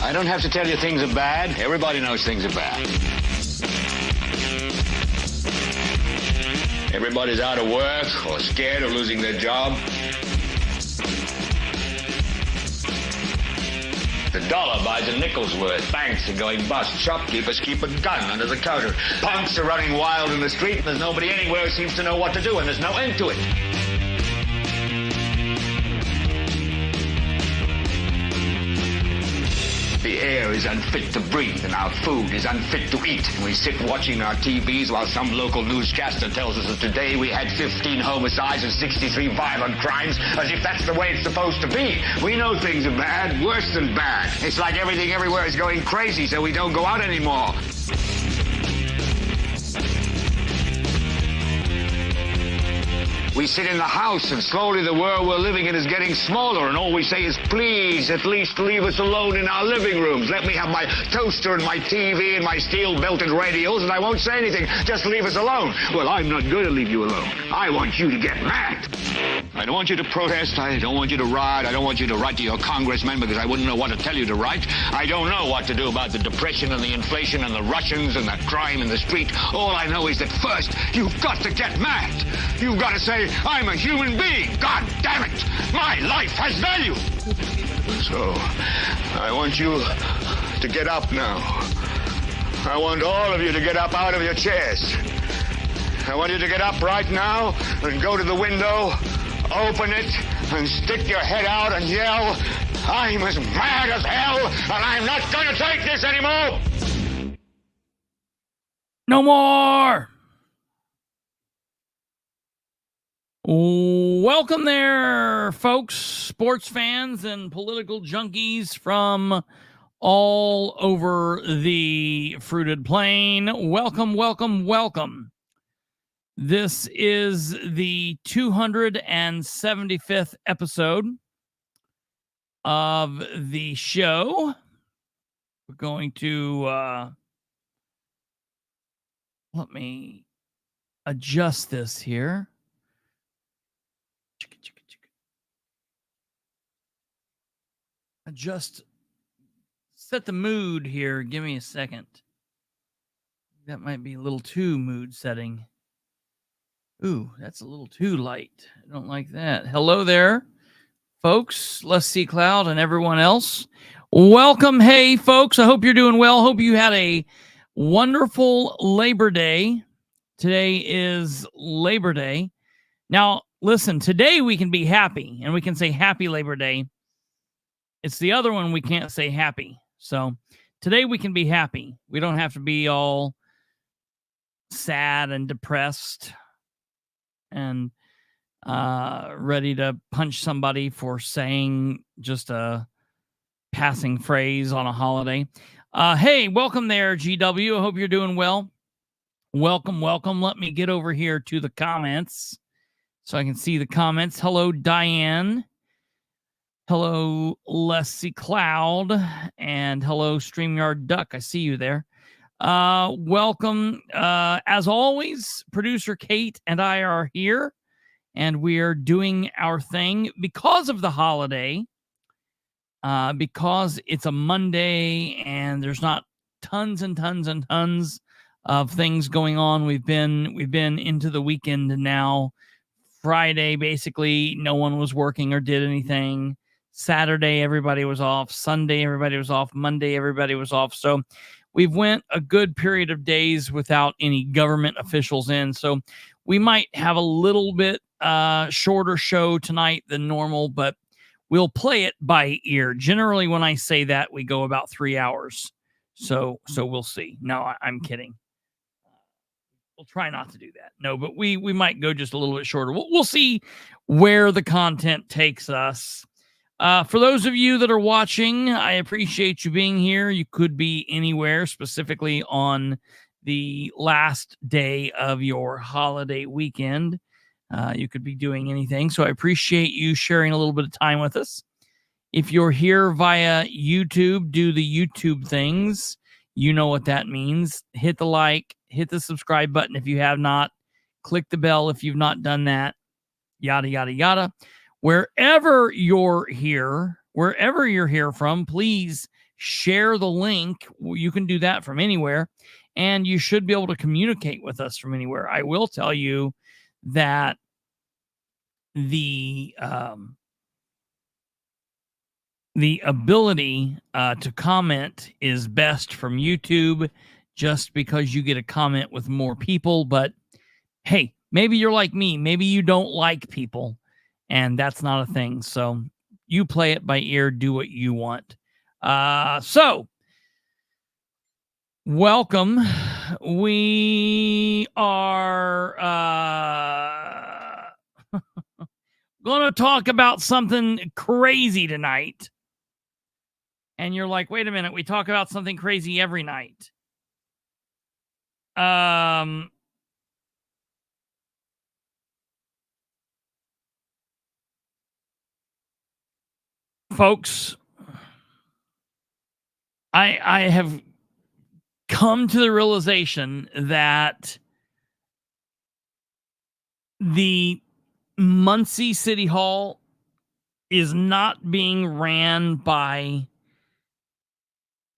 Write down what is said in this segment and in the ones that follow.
I don't have to tell you things are bad. Everybody knows things are bad. Everybody's out of work or scared of losing their job. The dollar buys a nickel's worth. Banks are going bust. Shopkeepers keep a gun under the counter. Punks are running wild in the street, and there's nobody anywhere who seems to know what to do, and there's no end to it. The air is unfit to breathe, and our food is unfit to eat. And we sit watching our TVs while some local newscaster tells us that today we had 15 homicides and 63 violent crimes, as if that's the way it's supposed to be. We know things are bad, worse than bad. It's like everything everywhere is going crazy, so we don't go out anymore. We sit in the house, and slowly the world we're living in is getting smaller, and all we say is, please, at least leave us alone in our living rooms. Let me have my toaster and my TV and my steel-belted radios, and I won't say anything. Just leave us alone. Well, I'm not going to leave you alone. I want you to get mad. I don't want you to protest. I don't want you to riot. I don't want you to write to your congressman because I wouldn't know what to tell you to write. I don't know what to do about the depression and the inflation and the Russians and the crime in the street. All I know is that first, you've got to get mad. You've got to say, I'm a human being. God damn it. My life has value. So, I want you to get up now. I want all of you to get up out of your chairs. I want you to get up right now and go to the window, open it, and stick your head out and yell, I'm as mad as hell, and I'm not going to take this anymore. No more. Welcome there, folks, sports fans and political junkies from all over the fruited plain. Welcome, welcome, welcome. This is the 275th episode of the show. We're going to let me adjust this here. Just set the mood here. Give me a second. That might be a little too mood setting. Ooh, that's a little too light. I don't like that. Hello there, folks. Les C. Cloud and everyone else. Welcome. Hey, folks. I hope you're doing well. Hope you had a wonderful Labor Day. Today is Labor Day. Now, listen, today we can be happy and we can say Happy Labor Day. It's the other one we can't say happy. So today we can be happy. We don't have to be all sad and depressed and ready to punch somebody for saying just a passing phrase on a holiday. Hey, welcome there, GW. I hope you're doing well. Welcome, welcome. Let me get over here to the comments so I can see the comments. Hello, Diane. Hello, Leslie Cloud, and hello, StreamYard Duck. I see you there. Welcome. As always, producer Kate and I are here, and we are doing our thing because of the holiday, because it's a Monday, and there's not tons and tons and tons of things going on. We've been into the weekend now. Friday, basically, no one was working or did anything. Saturday, everybody was off. Sunday, everybody was off. Monday, everybody was off. So we've went a good period of days without any government officials in. So we might have a little bit shorter show tonight than normal, but we'll play it by ear. Generally, when I say that, we go about 3 hours. So we'll see. No, I'm kidding. We'll try not to do that. No, but we might go just a little bit shorter. We'll see where the content takes us. For those of you that are watching, I appreciate you being here. You could be anywhere, specifically on the last day of your holiday weekend. You could be doing anything. So I appreciate you sharing a little bit of time with us. If you're here via YouTube, do the YouTube things. You know what that means. Hit the like, hit the subscribe button if you have not. Click the bell if you've not done that. Yada, yada, yada. Wherever you're here from, please share the link. You can do that from anywhere, and you should be able to communicate with us from anywhere. I will tell you that the ability to comment is best from YouTube, just because you get a comment with more people. But hey, maybe you're like me. Maybe you don't like people, and that's not a thing. So you play it by ear, do what you want. So welcome. We are going to talk about something crazy tonight. And you're like, wait a minute, we talk about something crazy every night. Folks, I have come to the realization that the Muncie City Hall is not being ran by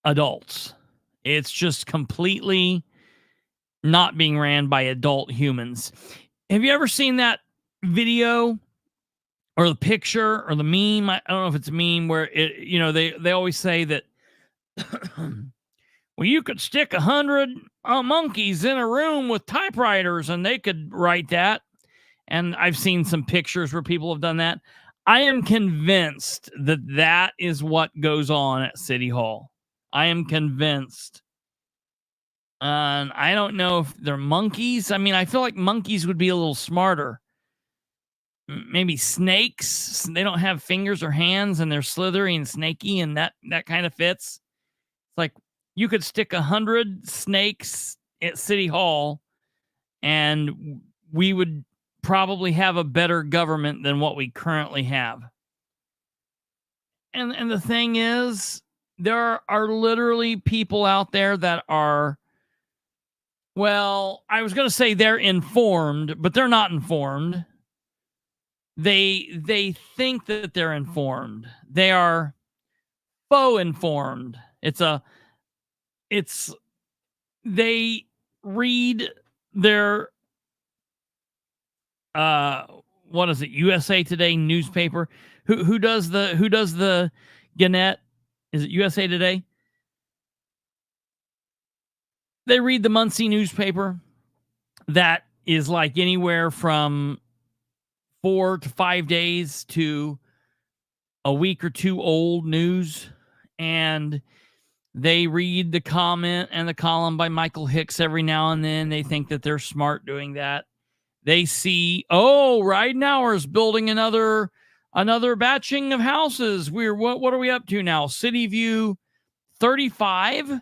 adults. It's just completely not being ran by adult humans. Have you ever seen that video or the picture or the meme? I don't know if it's a meme where they always say that well, you could stick 100 monkeys in a room with typewriters and they could write that. And I've seen some pictures where people have done that. I am convinced that that is what goes on at City Hall. I am convinced. And I don't know if they're monkeys. I mean, I feel like monkeys would be a little smarter. Maybe snakes. They don't have fingers or hands and they're slithery and snaky, and that kind of fits. It's like you could stick 100 snakes at City Hall and we would probably have a better government than what we currently have. And the thing is, there are literally people out there that are, well, I was going to say they're informed, but they're not informed. They think that they're informed. They are faux informed. They read their what is it, USA Today newspaper. Who does the Gannett? Is it USA Today? They read the Muncie newspaper that is like anywhere from 4 to 5 days to a week or two old news, and they read the comment and the column by Michael Hicks every now and then. They think that they're smart doing that. They see, Ridenour is building another batching of houses. What are we up to now? City View 35.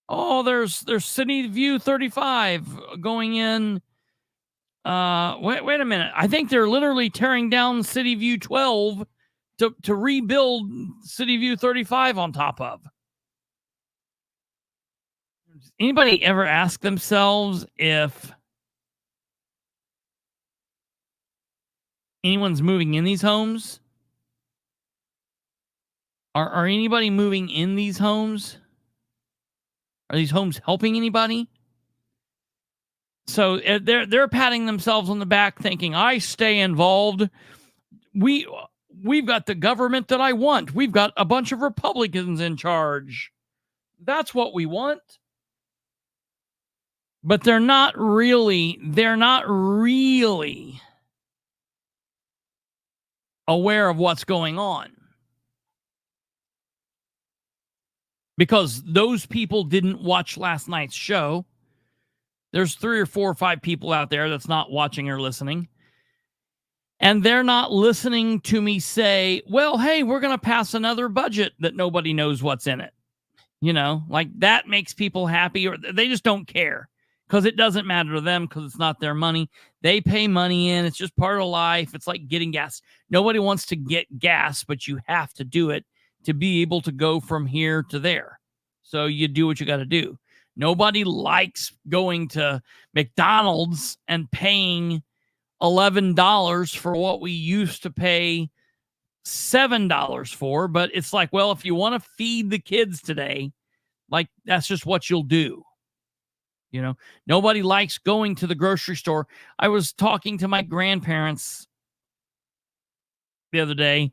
Oh, there's City View 35 going in. Wait a minute. I think they're literally tearing down City View 12 to rebuild City View 35 on top of. Does anybody ever ask themselves if anyone's moving in these homes? Are anybody moving in these homes? Are these homes helping anybody? So they're patting themselves on the back thinking, I stay involved. We've got the government that I want. We've got a bunch of Republicans in charge. That's what we want. But they're not really aware of what's going on. Because those people didn't watch last night's show. There's 3 or 4 or 5 people out there that's not watching or listening. And they're not listening to me say, well, hey, we're going to pass another budget that nobody knows what's in it. Like that makes people happy, or they just don't care because it doesn't matter to them because it's not their money. They pay money in. It's just part of life. It's like getting gas. Nobody wants to get gas, but you have to do it to be able to go from here to there. So you do what you got to do. Nobody likes going to McDonald's and paying $11 for what we used to pay $7 for, but it's like, well, if you want to feed the kids today, like that's just what you'll do. You know, nobody likes going to the grocery store. I was talking to my grandparents the other day,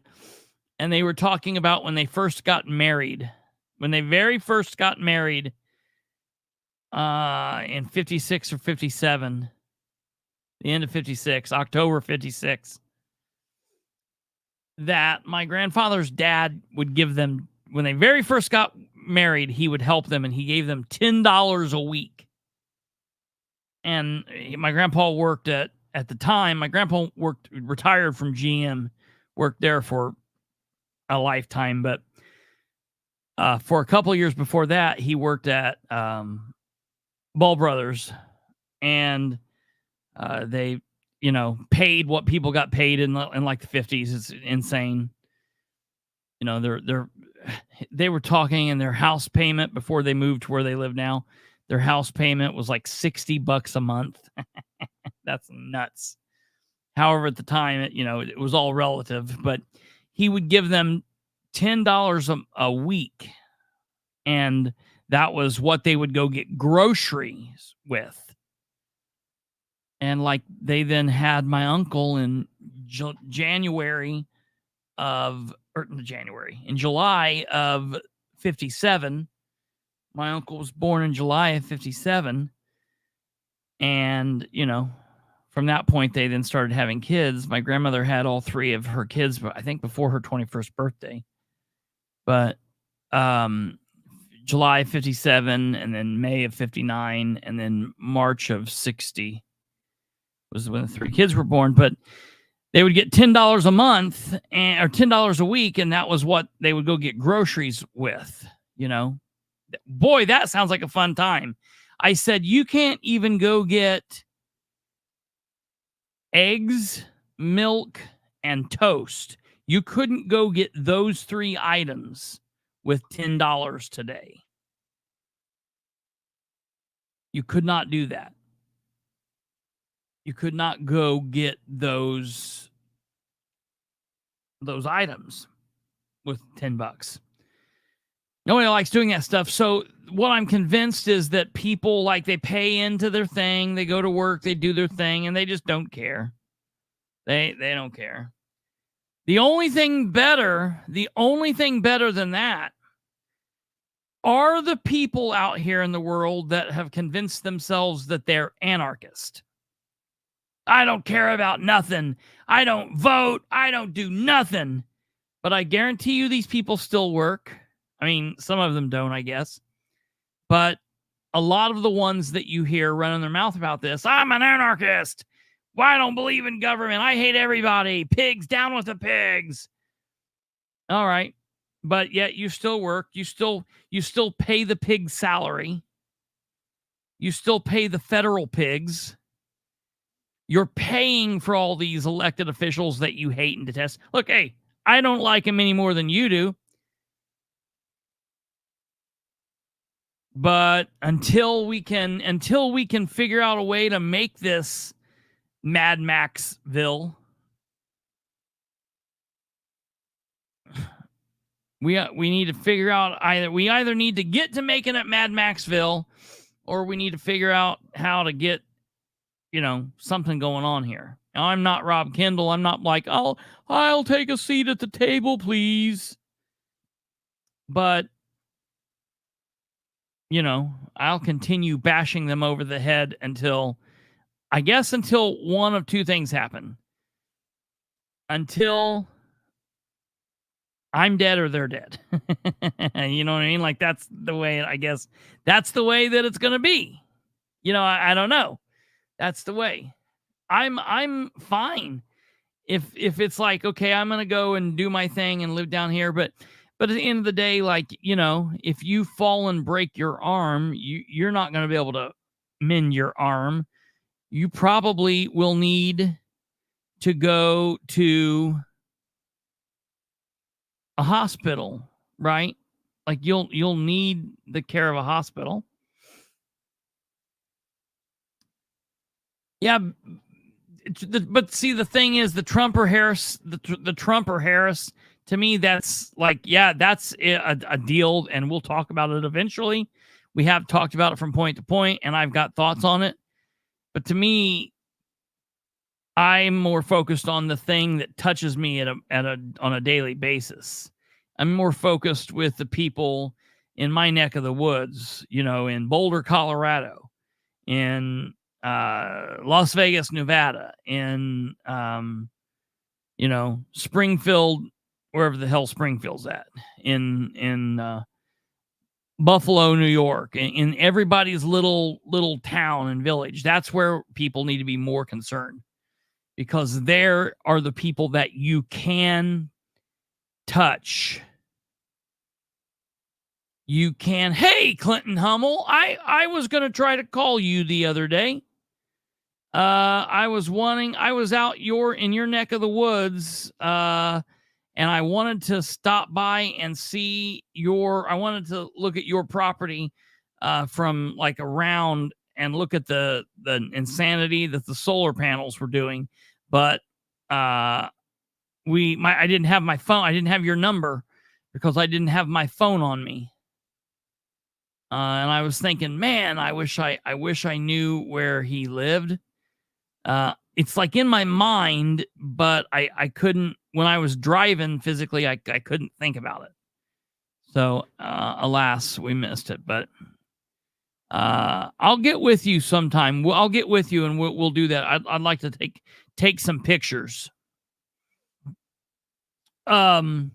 and they were talking about when they first got married. When they very first got married in 56 or 57, the end of 56, October 56, that my grandfather's dad would give them, when they very first got married, he would help them, and he gave them $10 a week. And my grandpa worked at the time, my grandpa retired from GM, worked there for a lifetime, but for a couple of years before that, he worked at Ball Brothers, and they, paid what people got paid in like the 50s. It's insane. They were talking, and their house payment before they moved to where they live now, their house payment was like $60 a month. That's nuts. However, at the time, it was all relative, but he would give them $10 a week, and that was what they would go get groceries with. And like they then had my uncle in July of 57. My uncle was born in July of 57. And, from that point, they then started having kids. My grandmother had all three of her kids, but I think before her 21st birthday. But July of 57, and then May of 59, and then March of 60 was when the three kids were born. But they would get $10 a month or $10 a week, and that was what they would go get groceries with, Boy, that sounds like a fun time. I said, you can't even go get eggs, milk, and toast. You couldn't go get those three items with $10 today. You could not do that. You could not go get those items with $10. Nobody likes doing that stuff. So what I'm convinced is that people, like, they pay into their thing, they go to work, they do their thing, and they just don't care. They don't care. The only thing better than that are the people out here in the world that have convinced themselves that they're anarchist. I don't care about nothing. I don't vote. I don't do nothing. But I guarantee you these people still work. I mean, some of them don't, I guess. But a lot of the ones that you hear running their mouth about this, I'm an anarchist. Well, I don't believe in government. I hate everybody. Pigs, down with the pigs. All right. But yet you still work. You still pay the pig salary. You still pay the federal pigs. You're paying for all these elected officials that you hate and detest. Look, hey, I don't like them any more than you do. But until we can figure out a way to make this Mad Maxville, we need to figure out we either need to get to making it Mad Maxville, or we need to figure out how to get something going on here. Now, I'm not Rob Kendall. I'm not like, I'll take a seat at the table, please. But, I'll continue bashing them over the head until one of two things happen. Until I'm dead or they're dead. You know what I mean? Like, that's the way, I guess, that's the way that it's going to be. I don't know. That's the way. I'm fine if it's like, okay, I'm gonna go and do my thing and live down here, but at the end of the day, like, if you fall and break your arm, you're not gonna be able to mend your arm. You probably will need to go to a hospital, right? Like you'll need the care of a hospital. Yeah, but see, the thing is, the Trump or Harris, the Trump or Harris, to me, that's like, yeah, that's a deal, and we'll talk about it eventually. We have talked about it from point to point, and I've got thoughts on it. But to me, I'm more focused on the thing that touches me on a daily basis. I'm more focused with the people in my neck of the woods, in Boulder, Colorado, in Las Vegas, Nevada, in Springfield, wherever the hell Springfield's at, in Buffalo, New York, in everybody's little town and village. That's where people need to be more concerned, because there are the people that you can touch. You can. Hey, Clinton Hummel, I was going to try to call you the other day. I was out in your neck of the woods, and I wanted to stop by and I wanted to look at your property from like around and look at the insanity that the solar panels were doing. But I didn't have my phone. I didn't have your number because I didn't have my phone on me. And I was thinking, man, I wish I knew where he lived. It's like in my mind, but I couldn't, when I was driving physically, I couldn't think about it. So, alas, we missed it, but, I'll get with you sometime. I'll get with you and we'll do that. I'd like to take some pictures. So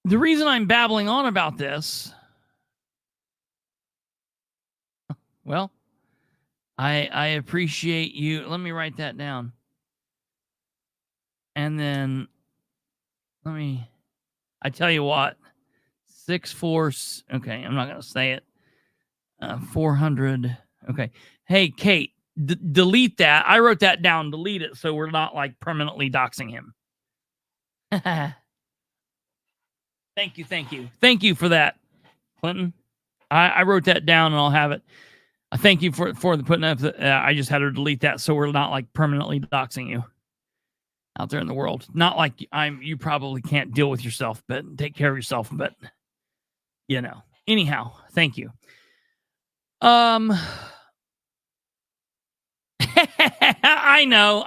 the reason I'm babbling on about this, well, I appreciate you. Let me write that down. And then I tell you what, 64, okay, I'm not going to say it. 400. Okay. Hey, Kate, delete that. I wrote that down. Delete it so we're not like permanently doxing him. Thank you. Thank you for that, Clinton. I wrote that down and I'll have it. Thank you for the putting up. I just had to delete that so we're not like permanently doxing you out there in the world. Not like you probably can't deal with yourself, but take care of yourself. But anyhow, thank you. I know.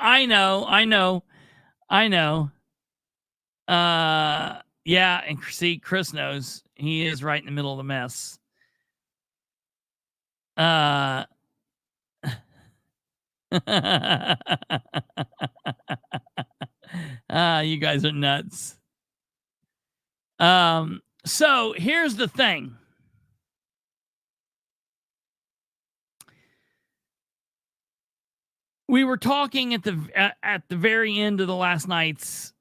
Yeah, and see, Chris knows he is right in the middle of the mess. You guys are nuts. So here's the thing. We were talking at the very end of the last night's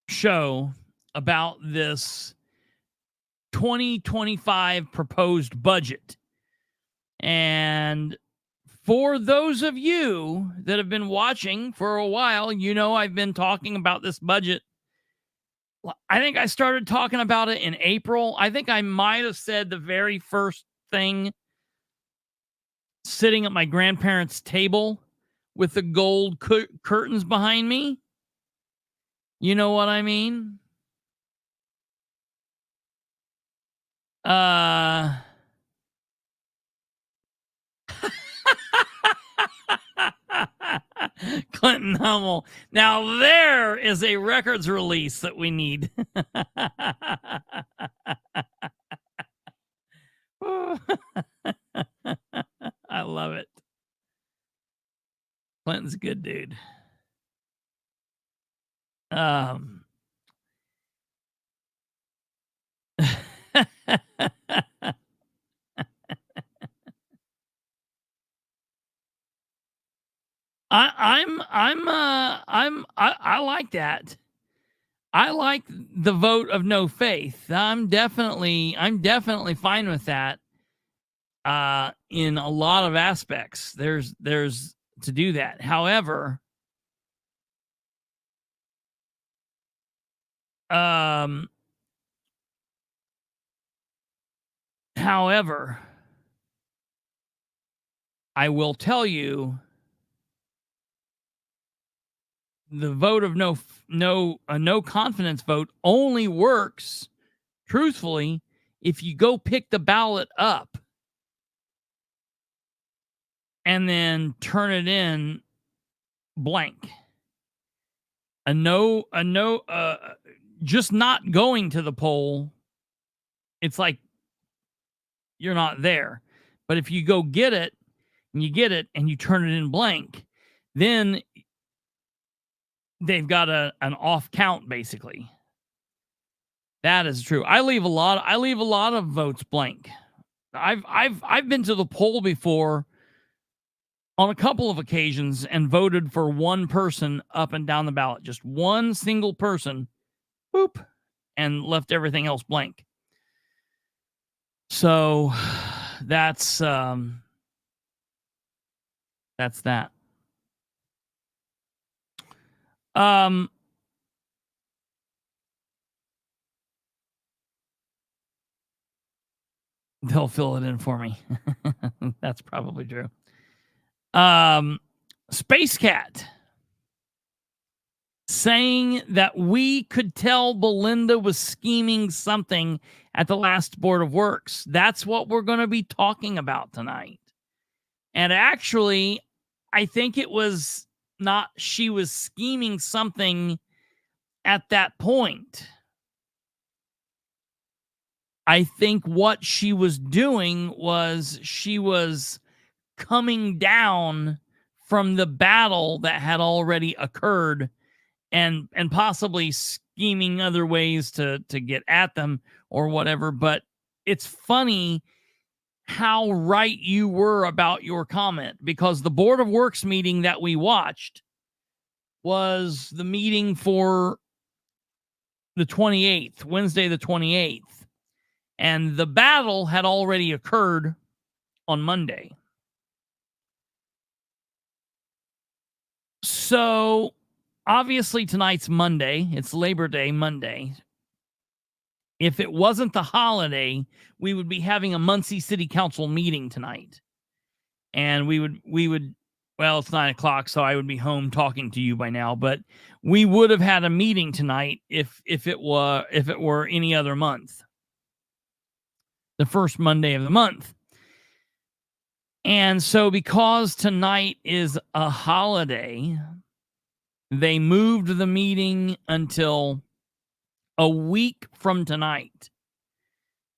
show about this 2025 proposed budget. And for those of you that have been watching for a while, I've been talking about this budget. I think I started talking about it in April. I think I might have said the very first thing sitting at my grandparents' table with the gold curtains behind me. You know what I mean? Clinton Hummel. Now there is a records release that we need. I love it. Clinton's a good dude. I like that. I like the vote of no faith. I'm definitely fine with that. In a lot of aspects, there's to do that. However, However, I will tell you, the vote of no confidence vote only works, truthfully, if you go pick the ballot up and then turn it in blank. Just not going to the poll, it's like you're not there. But if you go get it and you turn it in blank, then they've got an off count, basically. That is true. I leave a lot of votes blank. I've been to the poll before on a couple of occasions and voted for one person up and down the ballot, just one single person, boop, and left everything else blank. So that's that. They'll fill it in for me. That's probably true. Space Cat saying that we could tell Belinda was scheming something at the last Board of Works. That's what we're going to be talking about tonight. And actually, I think it was not she was scheming something at that point. I think what she was doing was she was coming down from the battle that had already occurred and possibly scheming other ways to get at them or whatever. But it's funny how right you were about your comment, because the Board of Works meeting that we watched was the meeting for the 28th, Wednesday the 28th. And the battle had already occurred on Monday. So, obviously, tonight's Monday. It's Labor Day Monday. If it wasn't the holiday, we would be having a Muncie City Council meeting tonight. And we would, well, it's 9 o'clock, so I would be home talking to you by now. But we would have had a meeting tonight if it were any other month. The first Monday of the month. And so because tonight is a holiday, they moved the meeting until a week from tonight.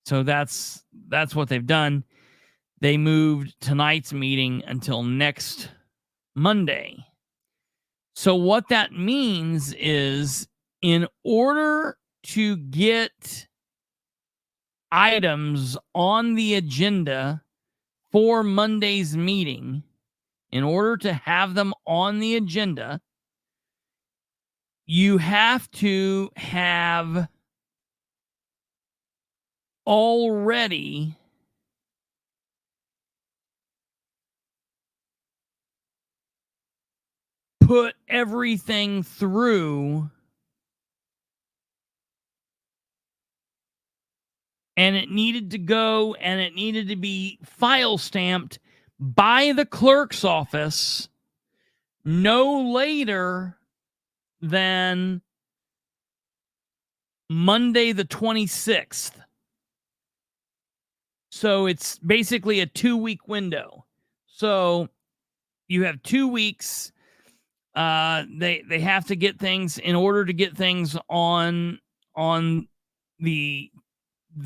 So that's what they've done. They moved tonight's meeting until next Monday. So what that means is, in order to get items on the agenda for Monday's meeting, in order to have them on the agenda, you have to have already put everything through, and it needed to go and it needed to be file stamped by the clerk's office no later than Monday the 26th. So it's basically a 2-week window. So you have 2 weeks. They have to get things in order to get things on the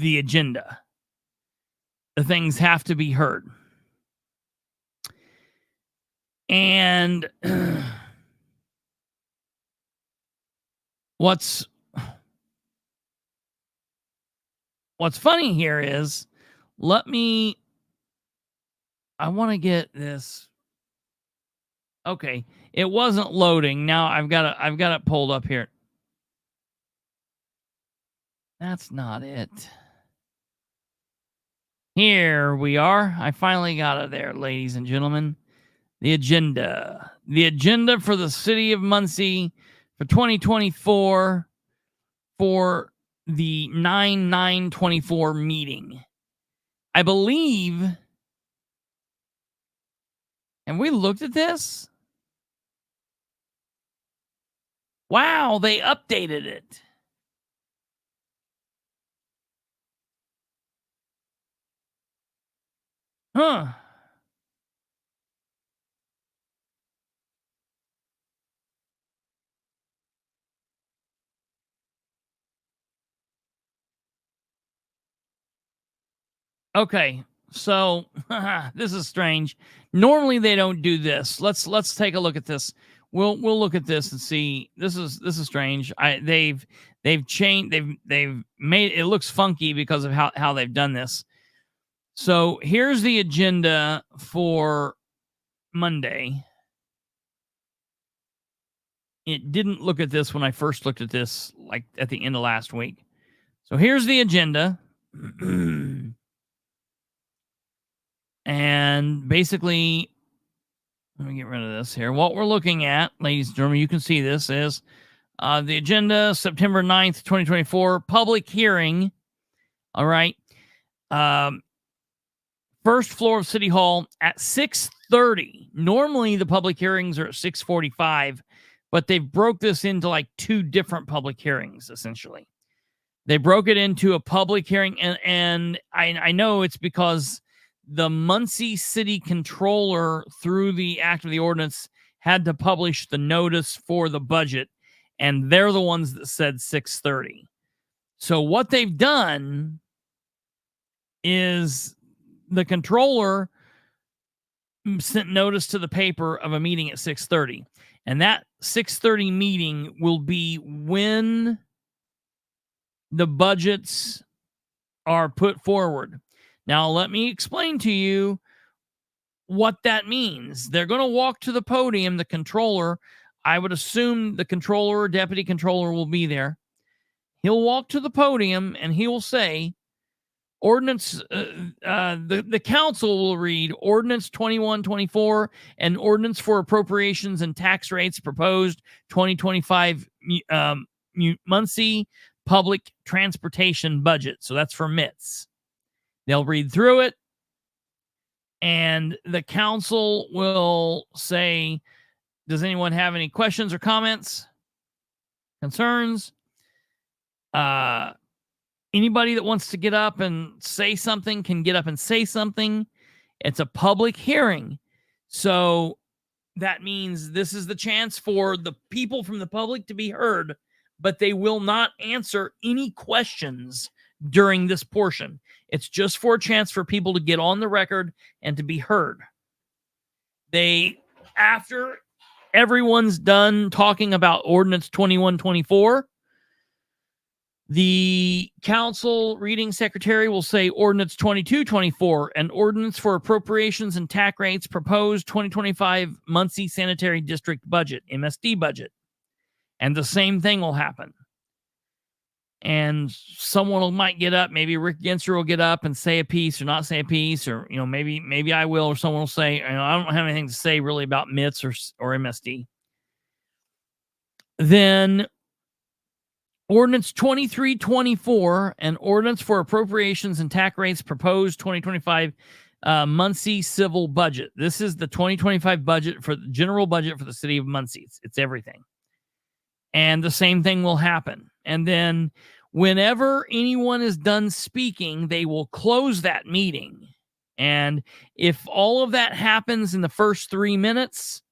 agenda. The things have to be heard. And what's funny here is, I want to get this. Okay, it wasn't loading. Now I've got it pulled up here. That's not it. Here we are. I finally got it there, ladies and gentlemen. The agenda. The agenda for the City of Muncie for 2024 for the 9/9/24 meeting. I believe, and we looked at this. Wow, they updated it. Huh. Okay, so this is strange. Normally they don't do this. Let's take a look at this. We'll look at this and see. This is strange. They've changed. They've made it looks funky because of how they've done this. So here's the agenda for Monday. It didn't look at this when I first looked at this, like at the end of last week. So here's the agenda. And basically, let me get rid of this here. What we're looking at, ladies and gentlemen, you can see this is the agenda, September 9th, 2024, public hearing. All right. First floor of City Hall at 6:30. Normally, the public hearings are at 6:45, but they broke this into like two different public hearings, essentially. They broke it into a public hearing, and I know it's because the Muncie City Controller, through the act of the ordinance, had to publish the notice for the budget, and they're the ones that said 6:30. So what they've done is the controller sent notice to the paper of a meeting at 6:30, and that 6:30 meeting will be when the budgets are put forward. Now, let me explain to you what that means. They're going to walk to the podium, the controller. I would assume the controller or deputy controller will be there. He'll walk to the podium and he will say, ordinance, the council will read ordinance 2124 and ordinance for appropriations and tax rates proposed 2025 Muncie public transportation budget. So that's for MITS. They'll read through it, and the council will say, does anyone have any questions or comments, concerns? Anybody that wants to get up and say something can get up and say something. It's a public hearing. So that means this is the chance for the people from the public to be heard, but they will not answer any questions during this portion. It's just for a chance for people to get on the record and to be heard. After everyone's done talking about ordinance 2124, the council reading secretary will say ordinance 2224, an ordinance for appropriations and tax rates proposed 2025 Muncie Sanitary District budget, MSD budget. And the same thing will happen. And someone might get up, maybe Rick Genser will get up and say a piece or not say a piece, or maybe I will, or someone will say, I don't have anything to say really about MITS or MSD. Then ordinance 2324, an ordinance for appropriations and tax rates proposed 2025 Muncie civil budget. This is the 2025 budget for the general budget for the city of Muncie. It's everything. And the same thing will happen. And then whenever anyone is done speaking, they will close that meeting. And if all of that happens in the first 3 minutes,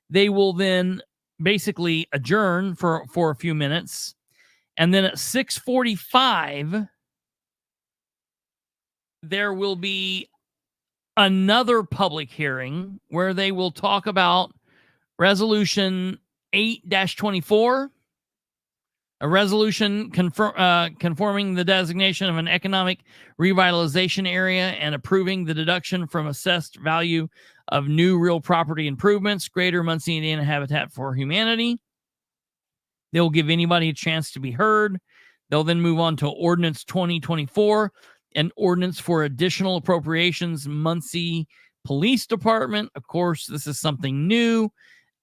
they will then basically adjourn for a few minutes. And then at 6:45, there will be another public hearing where they will talk about Resolution 8-24, a resolution conforming the designation of an economic revitalization area and approving the deduction from assessed value of new real property improvements, Greater Muncie Indiana Habitat for Humanity. They'll give anybody a chance to be heard. They'll then move on to Ordinance 2024, an ordinance for additional appropriations, Muncie Police Department. Of course, this is something new.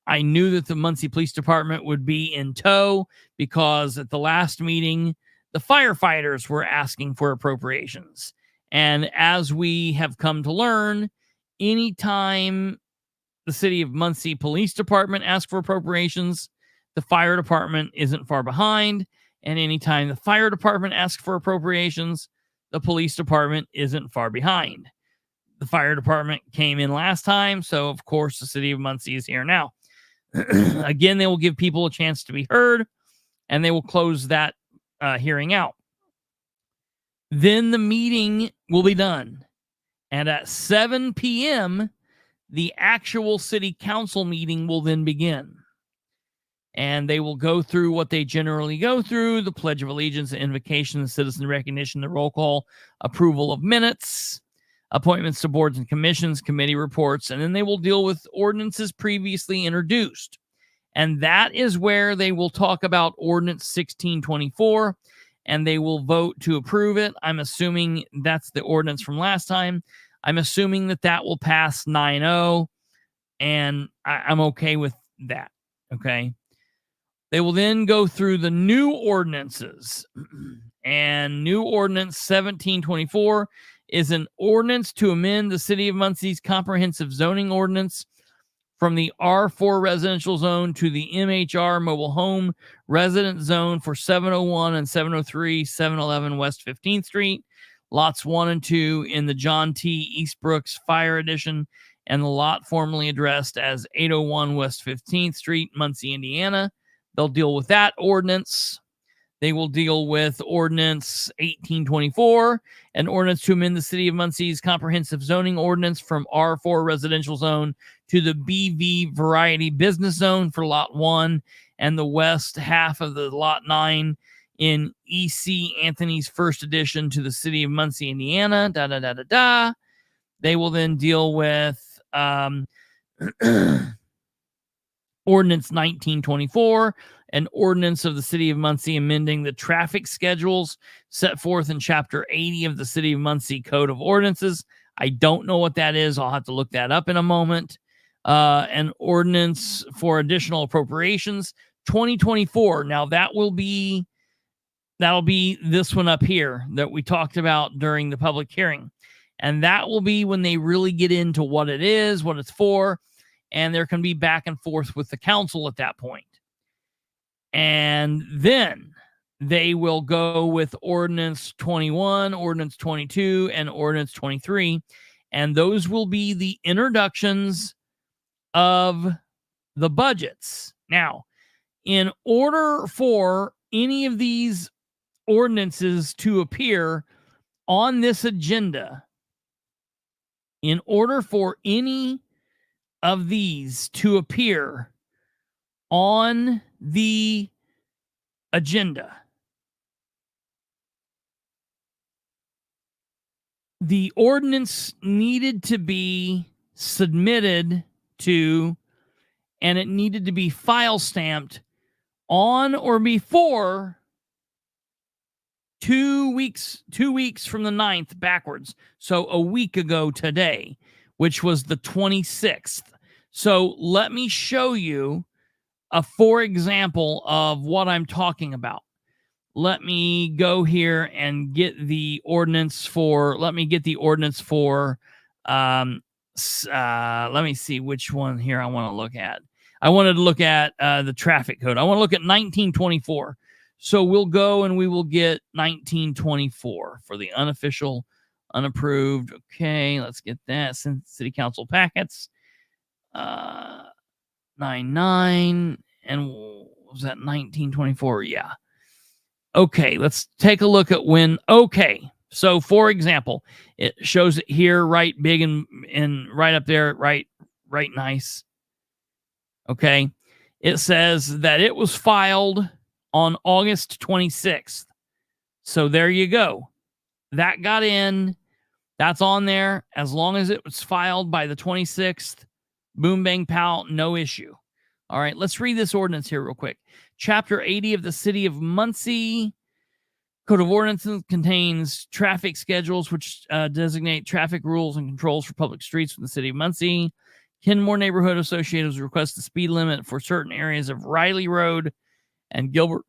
I knew that the Muncie Police Department would be in tow because at the last meeting, the firefighters were asking for appropriations. And as we have come to learn, anytime the City of Muncie Police Department asks for appropriations, the fire department isn't far behind. And anytime the fire department asks for appropriations, the police department isn't far behind. The fire department came in last time, so of course the City of Muncie is here now. Again, they will give people a chance to be heard, and they will close that hearing out. Then the meeting will be done. And at 7 p.m., the actual city council meeting will then begin. And they will go through what they generally go through: the Pledge of Allegiance, the invocation, the citizen recognition, the roll call, approval of minutes, appointments to boards and commissions, committee reports, and then they will deal with ordinances previously introduced. And that is where they will talk about Ordinance 1624, and they will vote to approve it. I'm assuming that's the ordinance from last time. I'm assuming that will pass 9-0, and I'm okay with that, okay? They will then go through the new ordinances, and new ordinance 1724 is an ordinance to amend the City of Muncie's comprehensive zoning ordinance from the R4 residential zone to the MHR mobile home resident zone for 701 and 703, 711 West 15th Street, lots 1 and 2 in the John T. Eastbrooks Fire Edition, and the lot formerly addressed as 801 West 15th Street, Muncie, Indiana. They'll deal with that ordinance. They will deal with Ordinance 1824, an ordinance to amend the City of Muncie's comprehensive zoning ordinance from R4 residential zone to the BV variety business zone for Lot 1 and the west half of the Lot 9 in E.C. Anthony's First Edition to the City of Muncie, Indiana. They will then deal with Ordinance 1924, an ordinance of the City of Muncie amending the traffic schedules set forth in Chapter 80 of the City of Muncie Code of Ordinances. I don't know what that is. I'll have to look that up in a moment. An ordinance for additional appropriations 2024. Now that'll be this one up here that we talked about during the public hearing. And that will be when they really get into what it is, what it's for, and there can be back and forth with the council at that point. And then they will go with Ordinance 21, Ordinance 22, and Ordinance 23. And those will be the introductions of the budgets. Now, in order for any of these ordinances to appear on this agenda, in order for any of these to appear on the agenda, the ordinance needed to be submitted to, and it needed to be file stamped on or before 2 weeks from the 9th backwards. So a week ago today, which was the 26th. So let me show you a for example of what I'm talking about. Let me go here and get the ordinance for, let me see which one here I want to look at. I wanted to look at the traffic code. I want to look at 1924. So we'll go and we will get 1924 for the unofficial, unapproved. Okay, let's get that. City Council packets. 99, and was that 1924? Yeah. Okay, let's take a look at when. Okay, so for example, it shows it here, right big and right up there, right nice. Okay, it says that it was filed on August 26th. So there you go. That got in. That's on there. As long as it was filed by the 26th, boom, bang, pow, no issue. All right, let's read this ordinance here real quick. Chapter 80 of the City of Muncie Code of Ordinances contains traffic schedules which designate traffic rules and controls for public streets in the City of Muncie. Kenmore Neighborhood Associations request the speed limit for certain areas of Riley Road and Gilbert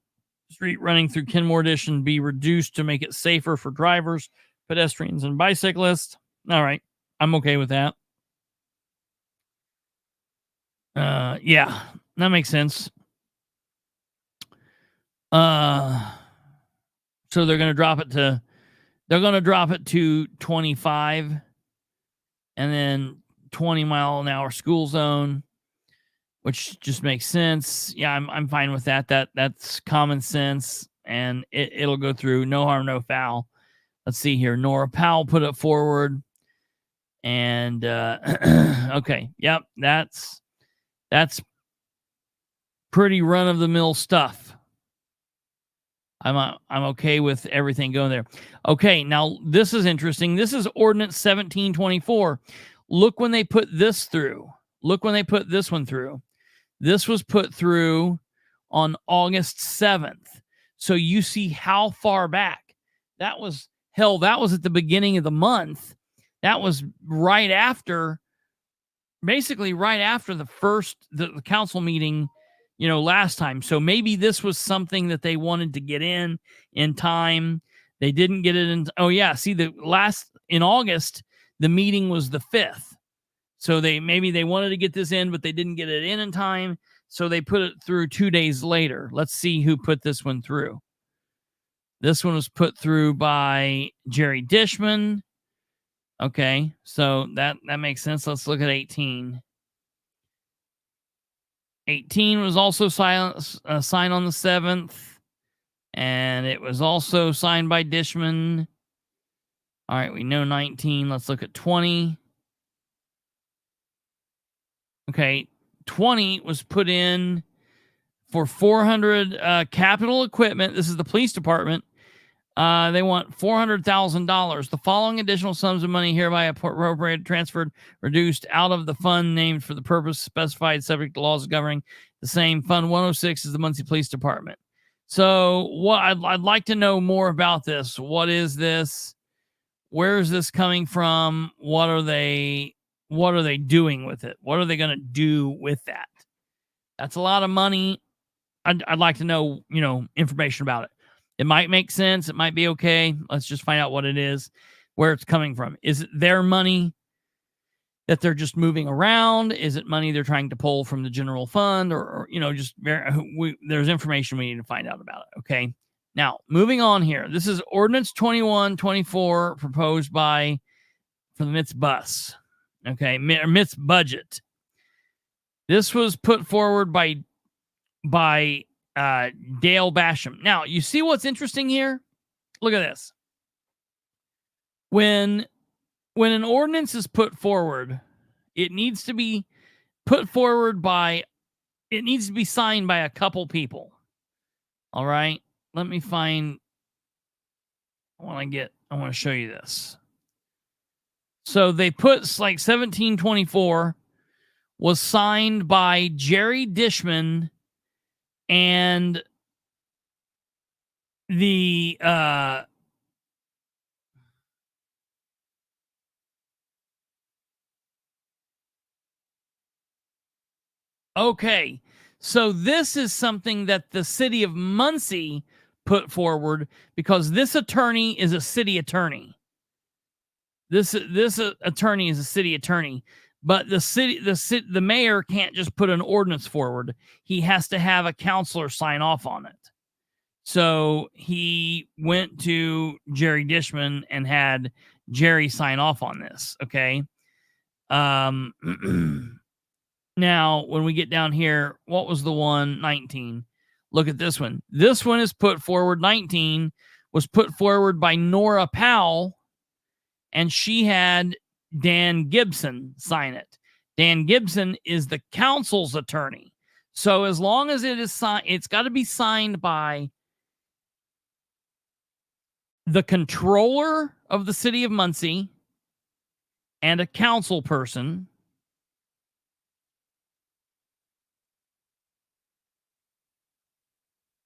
Street running through Kenmore Edition be reduced to make it safer for drivers pedestrians and bicyclists. All right. I'm okay with that. Yeah, that makes sense. So they're going to drop it to 25 and then 20-mile-an-hour school zone, which just makes sense. Yeah, I'm fine with that. That's common sense, and it'll go through. No harm, no foul. Let's see here. Nora Powell put it forward, and okay, yep, that's pretty run-of-the-mill stuff. I'm okay with everything going there. Okay, now this is interesting. This is Ordinance 1724. Look when they put this through. Look when they put this one through. This was put through on August 7th. So you see how far back. That was at the beginning of the month. That was right after, basically right after the council meeting, last time. So maybe this was something that they wanted to get in time. They didn't get it in. Oh yeah. See, in August, the meeting was the 5th. So maybe they wanted to get this in, but they didn't get it in time. So they put it through 2 days later. Let's see who put this one through. This one was put through by Jerry Dishman. Okay. So that makes sense. Let's look at 18. 18 was also signed on the 7th, and it was also signed by Dishman. All right, we know 19. Let's look at 20. Okay, 20 was put in for 400 capital equipment. This is the police department. They want $400,000. The following additional sums of money hereby appropriated, transferred, reduced out of the fund named for the purpose specified, subject to laws governing the same. Fund 106 is the Muncie Police Department. So what I'd like to know more about this. What is this? Where is this coming from? What are they doing with it? What are they going to do with that? That's a lot of money. I'd like to know, information about it. It might make sense. It might be okay. Let's just find out what it is, where it's coming from. Is it their money that they're just moving around? Is it money they're trying to pull from the general fund? Or there's information we need to find out about it. Okay. Now, moving on here. This is Ordinance 2124 proposed for the MITS bus. Okay. MITS budget. This was put forward by Dale Basham. Now, you see what's interesting here? Look at this. When an ordinance is put forward, it needs to be signed by a couple people. All right. Let me find. I want to show you this. So they put 1724 was signed by Jerry Dishman and the okay, so this is something that the city of Muncie put forward because this attorney is a city attorney. This attorney is a city attorney. But the mayor can't just put an ordinance forward. He has to have a councilor sign off on it. So he went to Jerry Dishman and had Jerry sign off on this. Okay. Now, when we get down here, what was the one? 19. Look at this one. This one is put forward. 19 was put forward by Nora Powell, and she had Dan Gibson sign it. Dan Gibson is the council's attorney. So as long as it is signed, it's got to be signed by the controller of the city of Muncie and a council person.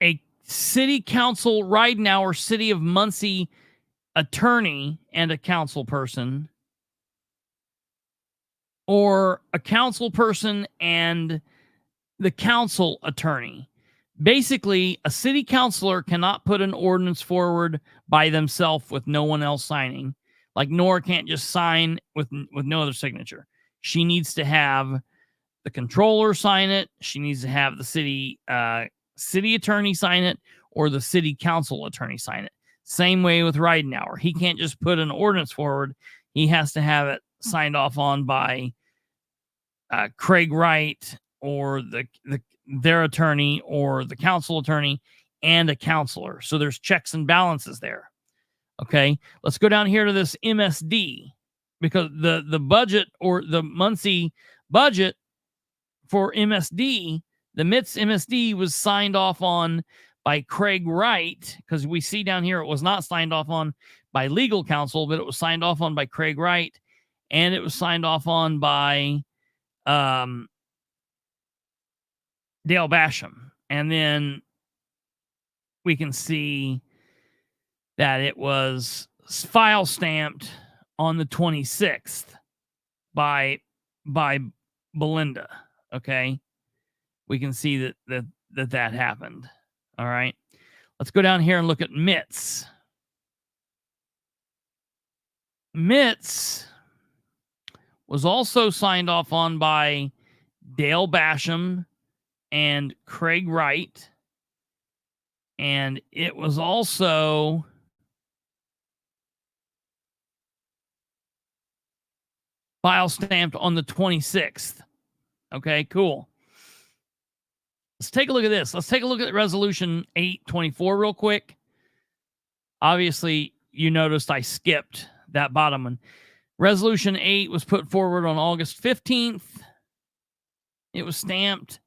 A city council Ridenour City of Muncie attorney and a council person, or a council person and the council attorney. basically, a city councilor cannot put an ordinance forward by themselves with no one else signing. Like Nora can't just sign with no other signature. She needs to have the controller sign it. She needs to have the city attorney sign it, or the city council attorney sign it. Same way with Ridenour. He can't just put an ordinance forward. He has to have it signed off on by Craig Wright, or their attorney, or the council attorney, and a councilor. So there's checks and balances there. Okay, let's go down here to this MSD, because the budget, or the Muncie budget for MSD, the MITS MSD was signed off on by Craig Wright, because we see down here it was not signed off on by legal counsel, but it was signed off on by Craig Wright, and it was signed off on by Dale Basham. And then we can see that it was file stamped on the 26th by Belinda. Okay, we can see that happened. All right, let's go down here and look at MITS. MITS was also signed off on by Dale Basham and Craig Wright, and it was also file stamped on the 26th. Okay, cool. Let's take a look at this. Let's take a look at Resolution 824 real quick. Obviously, you noticed I skipped that bottom one. Resolution 8 was put forward on August 15th. It was stamped.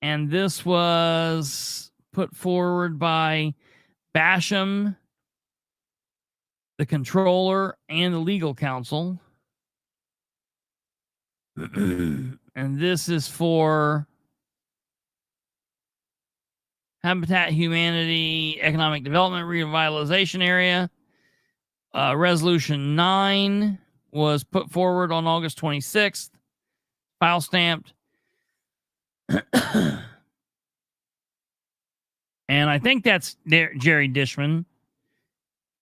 And this was put forward by Basham, the controller, and the legal counsel. And this is for Habitat Humanity Economic Development Revitalization Area. Resolution 9 was put forward on August 26th, file stamped. And I think that's Jerry Dishman,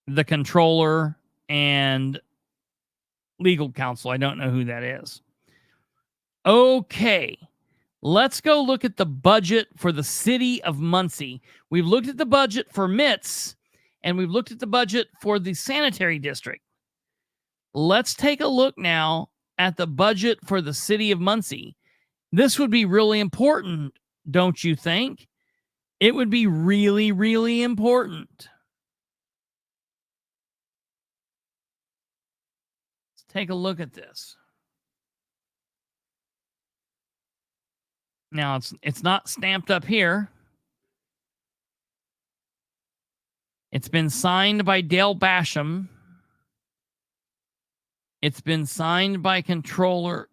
the controller and legal counsel. I don't know who that is. Okay, let's go look at the budget for the city of Muncie. We've looked at the budget for MITS, and we've looked at the budget for the sanitary district. Let's take a look now at the budget for the city of Muncie. This would be really important, don't you think? It would be really, really important. Let's take a look at this. Now, it's not stamped up here. It's been signed by Dale Basham. It's been signed by Controller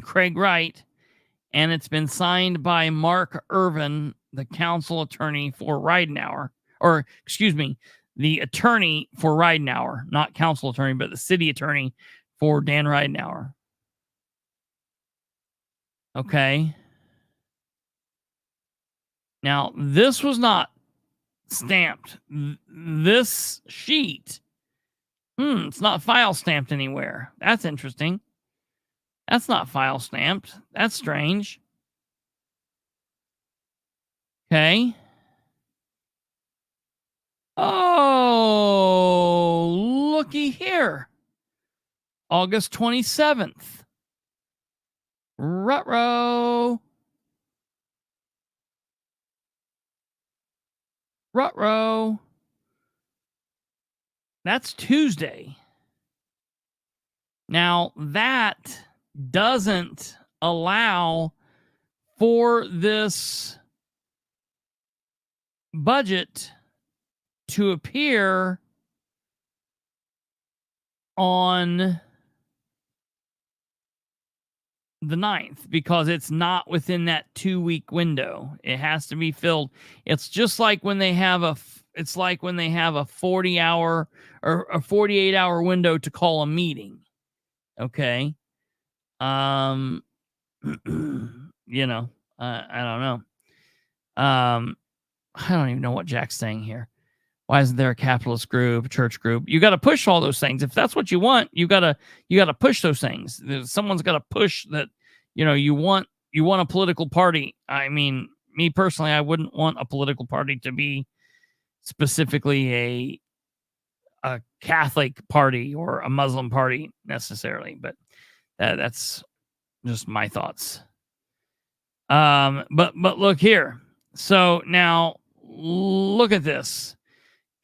Craig Wright. And it's been signed by Mark Irvin, the council attorney for Ridenour. Or, excuse me, the attorney for Ridenour. Not council attorney, but the city attorney for Dan Ridenour. Okay. Now, this was not stamped. This sheet, it's not file stamped anywhere. That's interesting. That's not file stamped. That's strange. Okay. Oh, looky here. August 27th. Ruh-roh. Ruh-roh. That's Tuesday. Now, that doesn't allow for this budget to appear on the 9th, because it's not within that 2-week window. It has to be filled. It's just like when they have a 40-hour or a 48-hour window to call a meeting. Okay. I don't know. I don't even know what Jack's saying here. Why isn't there a capitalist group, a church group? You got to push all those things. If that's what you want, you got to push those things. Someone's got to push that, you want a political party. I mean, me personally, I wouldn't want a political party to be specifically a Catholic party or a Muslim party necessarily, but that's just my thoughts. But look here. So now look at this.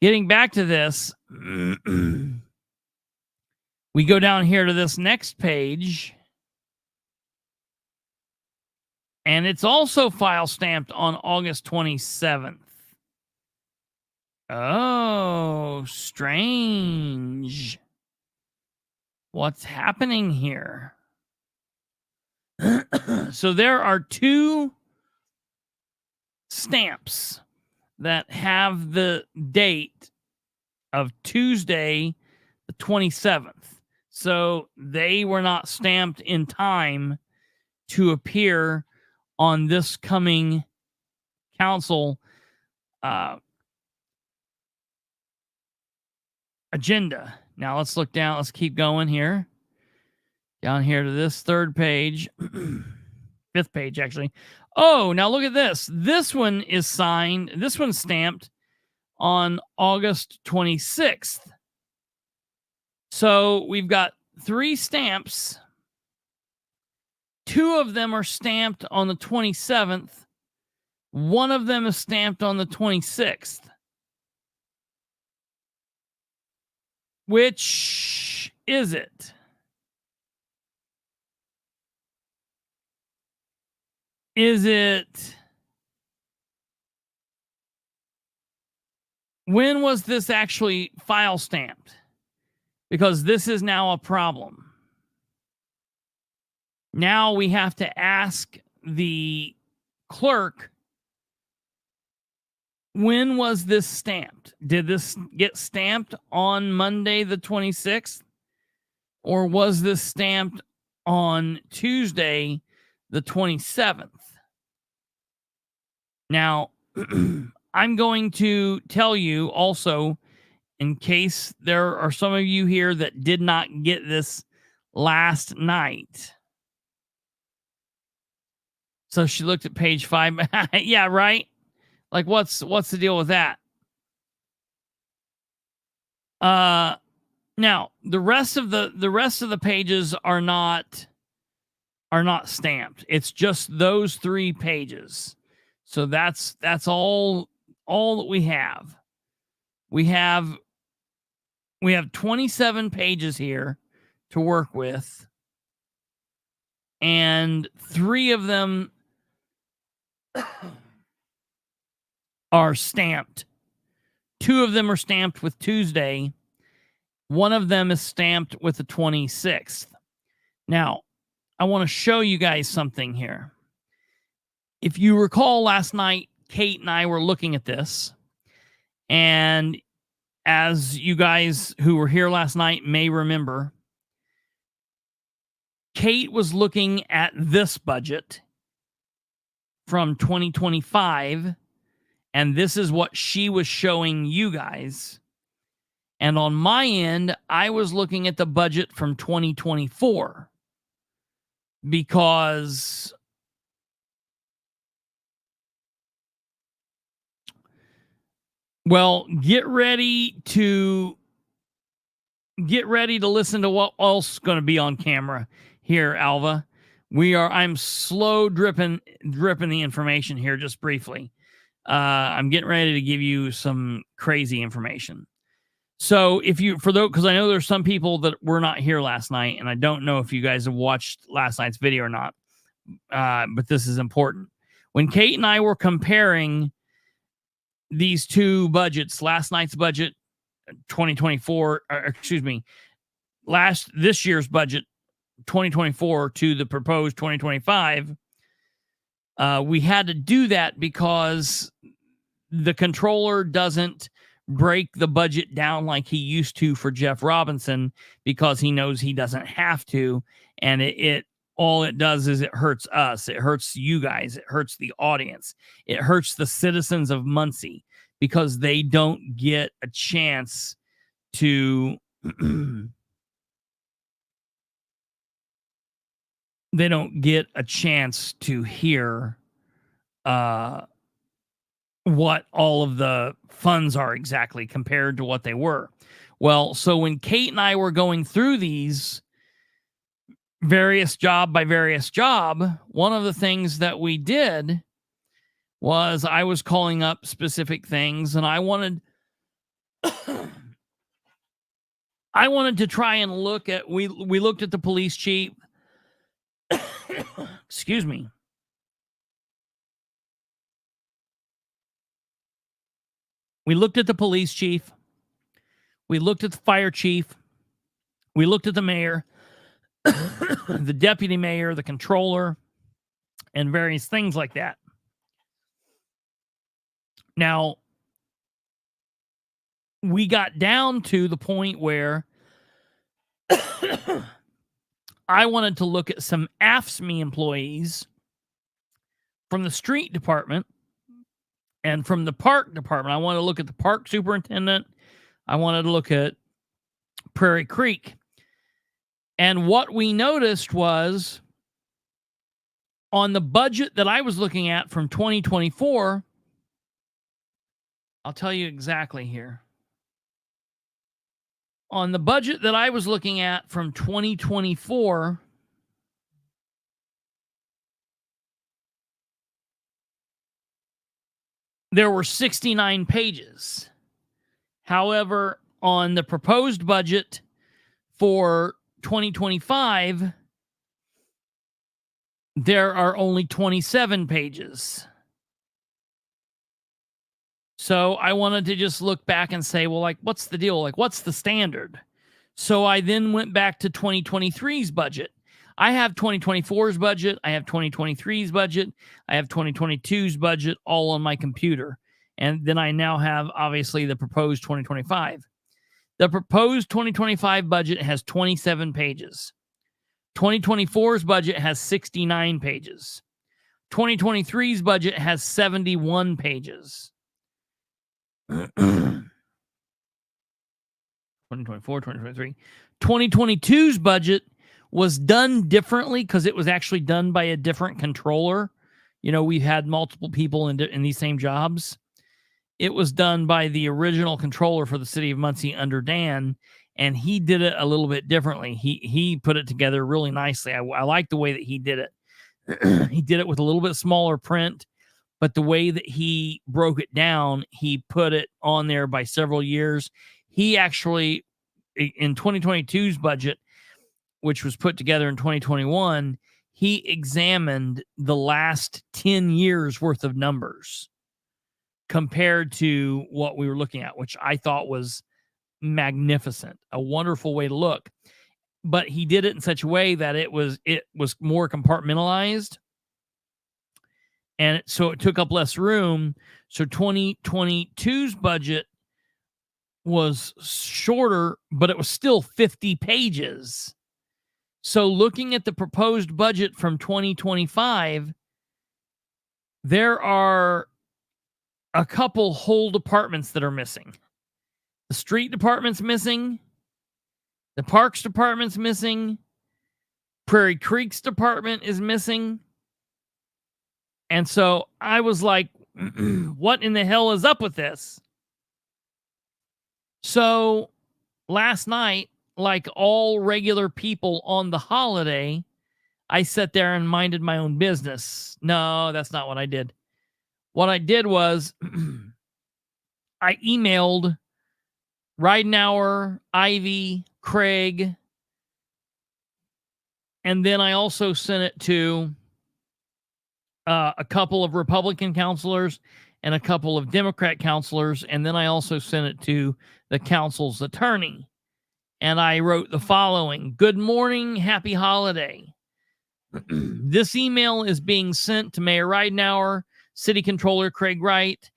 Getting back to this, we go down here to this next page, and it's also file stamped on August 27th. Oh, strange. What's happening here? So there are two stamps that have the date of Tuesday, the 27th. So they were not stamped in time to appear on this coming council agenda. Now let's look down. Let's keep going here. Down here to this third page. Fifth page, actually. Oh, now look at this. This one is signed. This one's stamped on August 26th. So we've got 3 stamps. 2 of them are stamped on the 27th. 1 of them is stamped on the 26th. Which is it? Is it... When was this actually file stamped? Because this is now a problem. Now we have to ask the clerk, when was this stamped? Did this get stamped on Monday the 26th? Or was this stamped on Tuesday the 27th? Now, I'm going to tell you also, in case there are some of you here that did not get this last night. So she looked at page 5. Yeah, right? Like, what's the deal with that? Now, the rest of the pages are not stamped. It's just those 3 pages. So that's all that we have. We have 27 pages here to work with, and 3 of them are stamped. 2 of them are stamped with Tuesday. 1 of them is stamped with the 26th. Now, I want to show you guys something here. If you recall last night, Kate and I were looking at this, and as you guys who were here last night may remember, Kate was looking at this budget from 2025, and this is what she was showing you guys. And on my end, I was looking at the budget from 2024 because well, get ready to listen to what else is going to be on camera here, Alva. I'm slow dripping the information here just briefly. I'm getting ready to give you some crazy information. So because I know there's some people that were not here last night, and I don't know if you guys have watched last night's video or not, but this is important. When Kate and I were comparing these 2 budgets, last night's budget, 2024, this year's budget, 2024, to the proposed 2025, we had to do that because the controller doesn't break the budget down like he used to for Jeff Robinson, because he knows he doesn't have to, and it all it does is it hurts us. It hurts you guys. It hurts the audience. It hurts the citizens of Muncie because they don't get a chance to they don't get a chance to hear what all of the funds are exactly compared to what they were. Well, so when Kate and I were going through these various job by various job, one of the things that we did was I was calling up specific things, and I wanted to try and look at, we looked at the police chief. Excuse me. We looked at the police chief. We looked at the fire chief. We looked at the mayor, the deputy mayor, the controller, and various things like that. Now, we got down to the point where I wanted to look at some AFSCME employees from the street department and from the park department. I wanted to look at the park superintendent. I wanted to look at Prairie Creek. And what we noticed was on the budget that I was looking at from 2024, I'll tell you exactly here. On the budget that I was looking at from 2024, there were 69 pages. However, on the proposed budget for 2025, there are only 27 pages. So I wanted to just look back and say, well, like, what's the deal? Like, what's the standard? So I then went back to 2023's budget. I have 2024's budget. I have 2023's budget. I have 2022's budget all on my computer. And then I now have, obviously, the proposed 2025. The proposed 2025 budget has 27 pages. 2024's budget has 69 pages. 2023's budget has 71 pages. 2024, 2023. 2022's budget was done differently because it was actually done by a different controller. You know, we had multiple people in these same jobs. It was done by the original controller for the city of Muncie under Dan, and he did it a little bit differently. He put it together really nicely. I like the way that he did it. He did it with a little bit smaller print, but the way that he broke it down, he put it on there by several years. He actually, in 2022's budget, which was put together in 2021, he examined the last 10 years worth of numbers compared to what we were looking at, which I thought was magnificent, a wonderful way to look. But he did it in such a way that it was more compartmentalized. And so it took up less room. So 2022's budget was shorter, but it was still 50 pages. So looking at the proposed budget from 2025, there are a couple whole departments that are missing. The street department's missing. The parks department's missing. Prairie Creek's department is missing. And so I was like, what in the hell is up with this? So last night, like all regular people on the holiday, I sat there and minded my own business. No, that's not what I did. What I did was I emailed Ridenour, Ivy, Craig, and then I also sent it to a couple of Republican counselors and a couple of Democrat counselors, and then I also sent it to the council's attorney. And I wrote the following: good morning, happy holiday. This email is being sent to Mayor Ridenour, City Controller Craig Wright,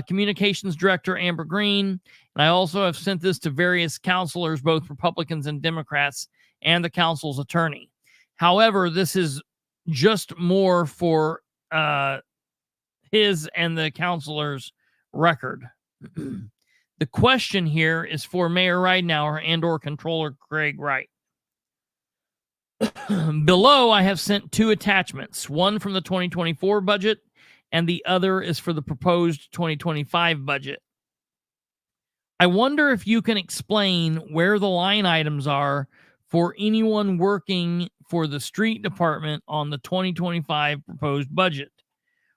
Communications Director Amber Green, and I also have sent this to various counselors, both Republicans and Democrats, and the council's attorney. However, this is just more for his and the councilors' record. The question here is for Mayor Ridenour and or Controller Craig Wright. Below, I have sent 2 attachments, one from the 2024 budget and the other is for the proposed 2025 budget. I wonder if you can explain where the line items are for anyone working for the street department on the 2025 proposed budget,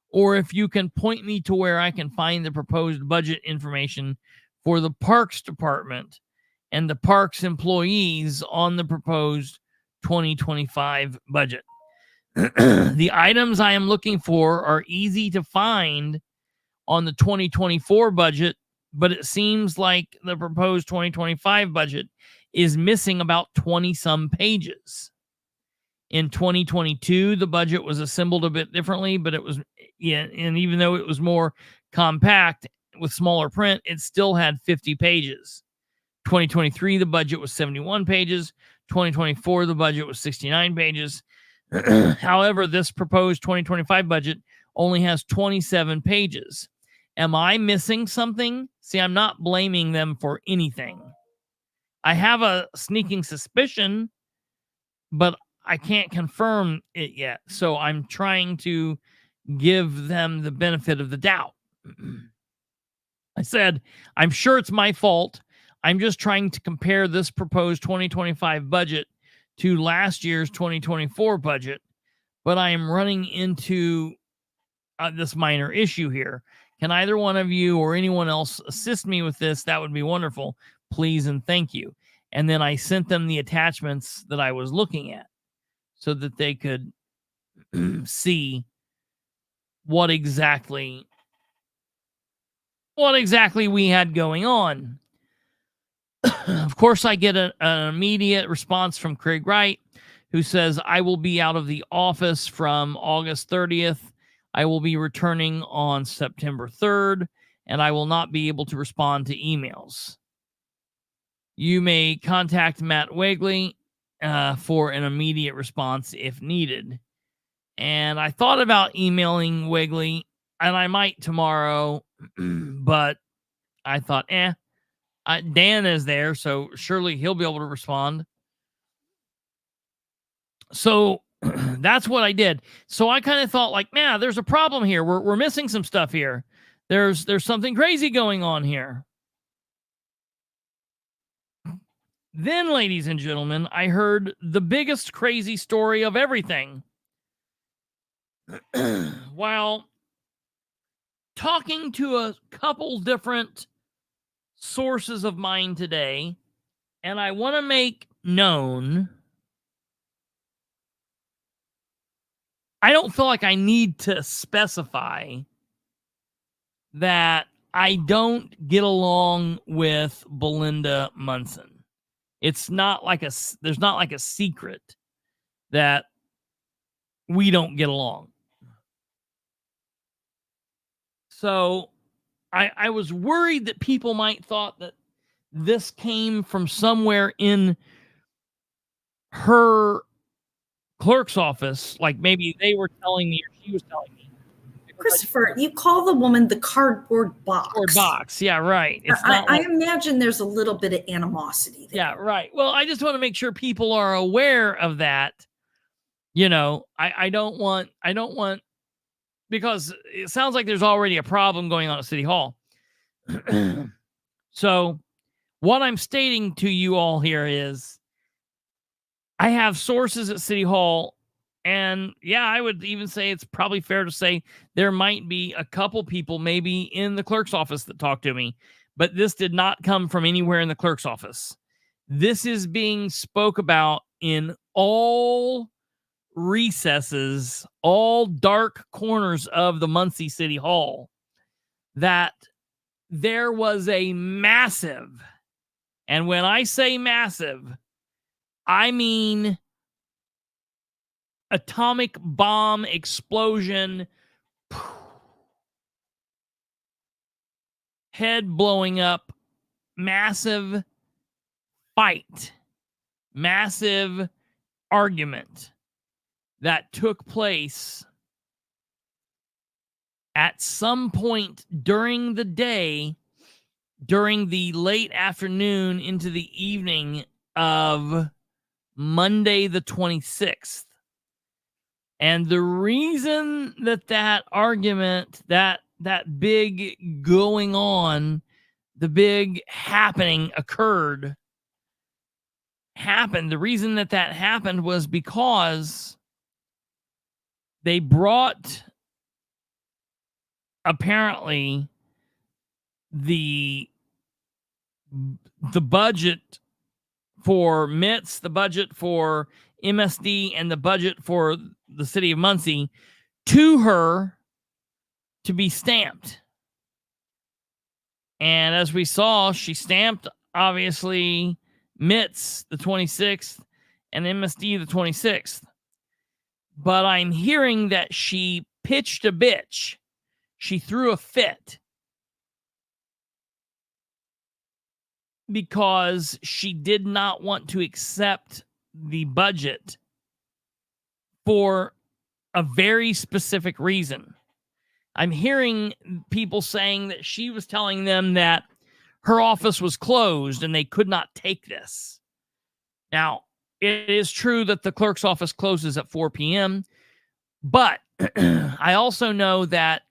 or if you can point me to where I can find the proposed budget information for the parks department and the parks employees on the proposed 2025 budget. The items I am looking for are easy to find on the 2024 budget, but it seems like the proposed 2025 budget is missing about 20-some pages. In 2022, the budget was assembled a bit differently, but it was, and even though it was more compact with smaller print, it still had 50 pages. 2023, the budget was 71 pages. 2024, the budget was 69 pages. However, this proposed 2025 budget only has 27 pages. Am I missing something? See, I'm not blaming them for anything. I have a sneaking suspicion, but I can't confirm it yet. So I'm trying to give them the benefit of the doubt. I said, I'm sure it's my fault. I'm just trying to compare this proposed 2025 budget to last year's 2024 budget, but I am running into this minor issue here. Can either one of you or anyone else assist me with this? That would be wonderful. Please and thank you. And then I sent them the attachments that I was looking at so that they could see what exactly we had going on. Of course, I get an immediate response from Craig Wright, who says, I will be out of the office from August 30th. I will be returning on September 3rd, and I will not be able to respond to emails. You may contact Matt Wegley for an immediate response if needed. And I thought about emailing Wegley, and I might tomorrow, but I thought, Dan is there, so surely he'll be able to respond. So that's what I did. So I kind of thought, like, man, there's a problem here. We're missing some stuff here. There's something crazy going on here. Then, ladies and gentlemen, I heard the biggest crazy story of everything. While talking to a couple different sources of mine today, and I want to make known, I don't feel like I need to specify that I don't get along with Belinda Munson. It's not like there's not like a secret that we don't get along. So I was worried that people might thought that this came from somewhere in her clerk's office, like maybe they were telling me or she was telling me. Kristopher, you call the woman the cardboard box. Cardboard box, yeah, right. It's I imagine there's a little bit of animosity there. Yeah, right. Well, I just want to make sure people are aware of that. You know, I don't want, because it sounds like there's already a problem going on at City Hall. So what I'm stating to you all here is I have sources at City Hall, and yeah, I would even say it's probably fair to say there might be a couple people maybe in the clerk's office that talk to me, but this did not come from anywhere in the clerk's office. This is being spoke about in all recesses, all dark corners of the Muncie City Hall, that there was a massive, and when I say massive, I mean atomic bomb explosion, head blowing up, massive fight, massive argument that took place at some point during the day, during the late afternoon into the evening of Monday the 26th. And the reason that argument, that big going on, the big happening happened, the reason that happened was because they brought, apparently, the budget for MITS, the budget for MSD, and the budget for the city of Muncie to her to be stamped. And as we saw, she stamped, obviously, MITS the 26th and MSD the 26th. But I'm hearing that she pitched a bitch. She threw a fit because she did not want to accept the budget for a very specific reason. I'm hearing people saying that she was telling them that her office was closed and they could not take this. Now, it is true that the clerk's office closes at 4 p.m., but I also know that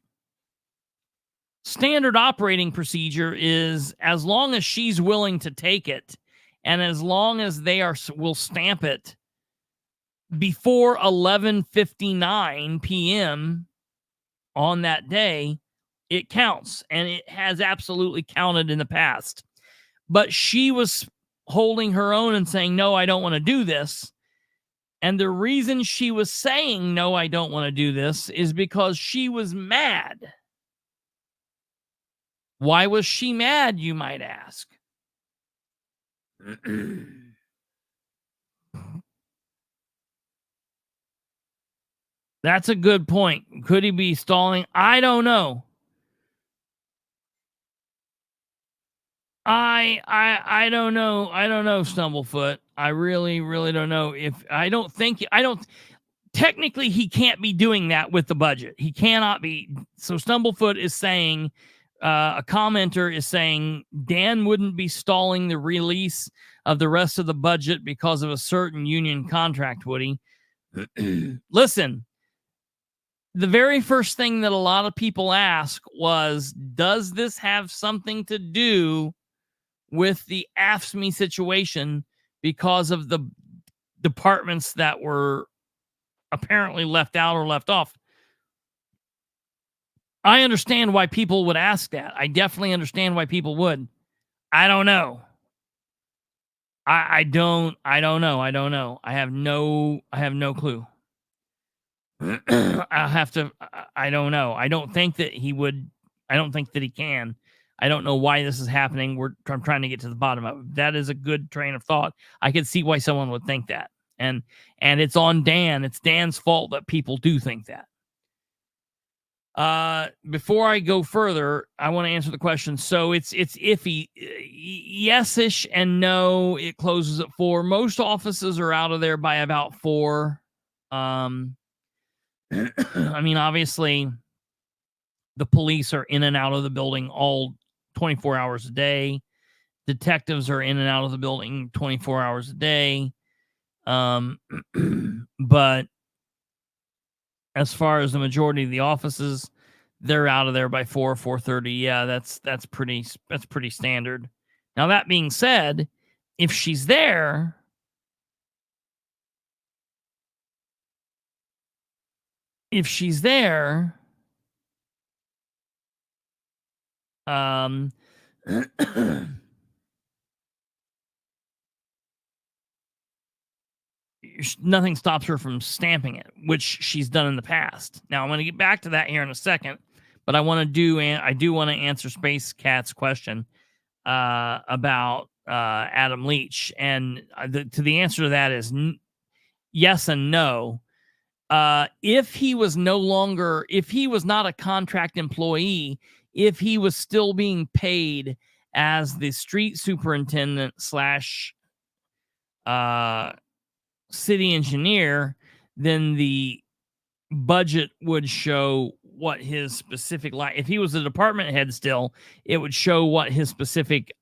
standard operating procedure is, as long as she's willing to take it and as long as they will stamp it before 11:59 p.m. on that day, it counts, and it has absolutely counted in the past. But she was holding her own and saying, no, I don't want to do this. And the reason she was saying, no, I don't want to do this, is because she was mad. Why was she mad, you might ask? That's a good point. Could he be stalling? I don't know. I don't know. I don't know, Stumblefoot. I really, really don't know. Technically, he can't be doing that with the budget. He cannot be. So Stumblefoot is saying, a commenter is saying, Dan wouldn't be stalling the release of the rest of the budget because of a certain union contract, would he? Listen, the very first thing that a lot of people ask was, does this have something to do with the AFSCME situation because of the departments that were apparently left out or left off? I understand why people would ask that. I definitely understand why people would. I don't know. I don't know. I don't know. I have no clue. I don't know. I don't think that he would. I don't think that he can. I don't know why this is happening. I'm trying to get to the bottom of it. That is a good train of thought. I could see why someone would think that. And it's on Dan. It's Dan's fault that people do think that. Before I go further, I want to answer the question. So it's iffy. Yes-ish and no. It closes at 4. Most offices are out of there by about 4. I mean, obviously, the police are in and out of the building all 24 hours a day. Detectives are in and out of the building 24 hours a day. But as far as the majority of the offices, they're out of there by 4:30. Yeah, that's pretty standard. Now, that being said, if she's there, nothing stops her from stamping it, which she's done in the past. Now, I'm going to get back to that here in a second, but I want to answer Space Cat's question about Adam Leach, and the answer to that is yes and no. If he was not a contract employee, if he was still being paid as the street superintendent / city engineer, then the budget would show what his specific line. If he was a department head still, it would show what his specific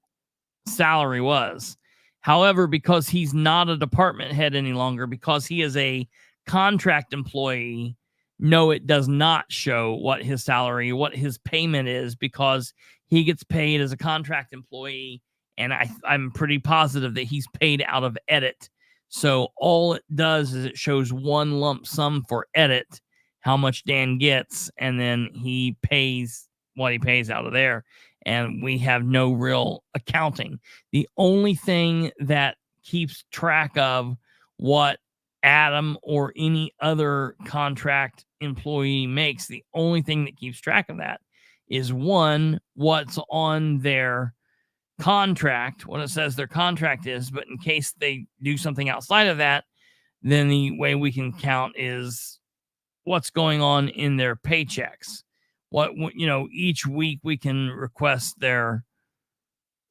salary was. However, because he's not a department head any longer, because he is a contract employee, no, it does not show what his salary, what his payment is, because he gets paid as a contract employee, and I'm pretty positive that he's paid out of edit. So all it does is it shows one lump sum for edit, how much Dan gets, and then he pays what he pays out of there. And we have no real accounting. The only thing that keeps track of what Adam or any other contract employee makes, the only thing that keeps track of that is, one, what's on their contract, what it says their contract is. But in case they do something outside of that, then the way we can count is what's going on in their paychecks. What, each week we can request their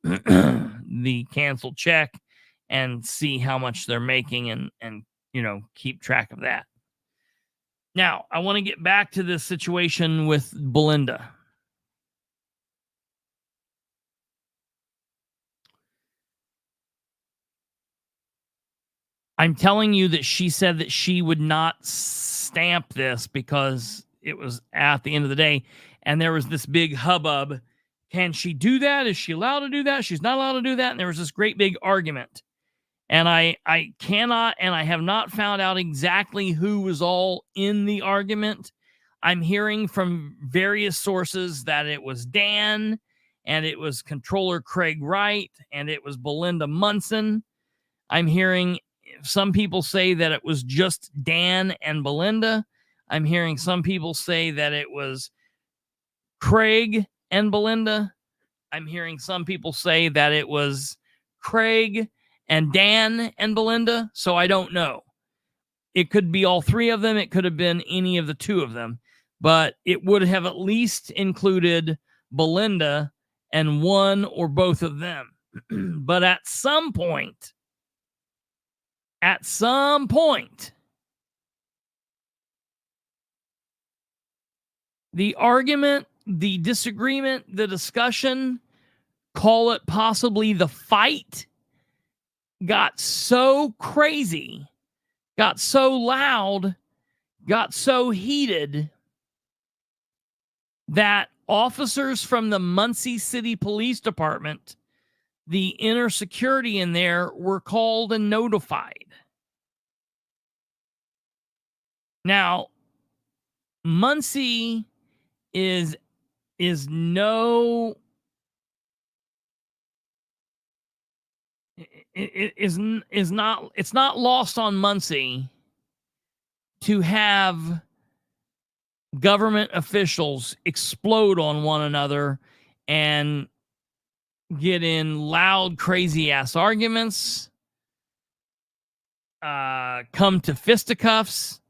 the canceled check and see how much they're making, and keep track of that. Now, I want to get back to this situation with Belinda. I'm telling you that she said that she would not stamp this because it was at the end of the day, and there was this big hubbub. Can she do that? Is she allowed to do that? She's not allowed to do that. And there was this great big argument. And I cannot, and I have not found out exactly who was all in the argument. I'm hearing from various sources that it was Dan, and it was Controller Craig Wright, and it was Belinda Munson. I'm hearing some people say that it was just Dan and Belinda. I'm hearing some people say that it was Craig and Belinda. I'm hearing some people say that it was Craig and Dan and Belinda. So I don't know. It could be all three of them. It could have been any of the two of them. But it would have at least included Belinda and one or both of them. But at some point, the argument, the disagreement, the discussion, call it possibly the fight, got so crazy, got so loud, got so heated that officers from the Muncie City Police Department, the inner security in there, were called and notified. Now, Muncie is not lost on Muncie to have government officials explode on one another and get in loud, crazy ass arguments, come to fisticuffs,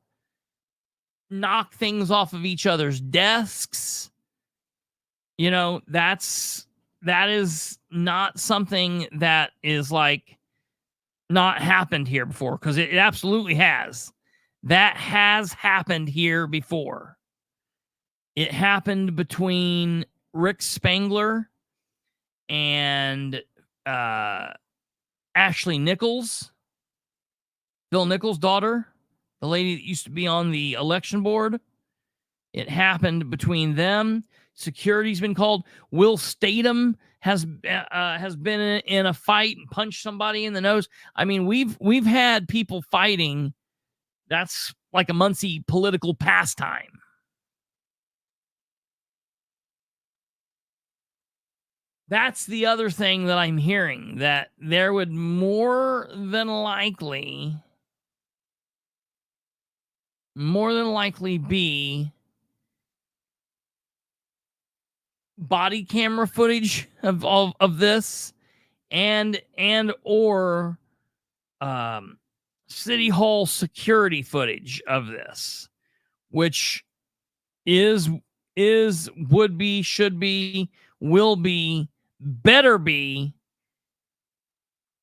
knock things off of each other's desks. That is not something that is like not happened here before, because it absolutely has. That has happened here before. It happened between Rick Spangler and Ashley Nichols, Phil Nichols' daughter, the lady that used to be on the election board. It happened between them. Security's been called. Will Statham has been in a fight and punched somebody in the nose. I mean, we've had people fighting. That's like a Muncie political pastime. That's the other thing that I'm hearing, that there would more than likely be body camera footage of this, and or City Hall security footage of this, which would be, should be, will be, better be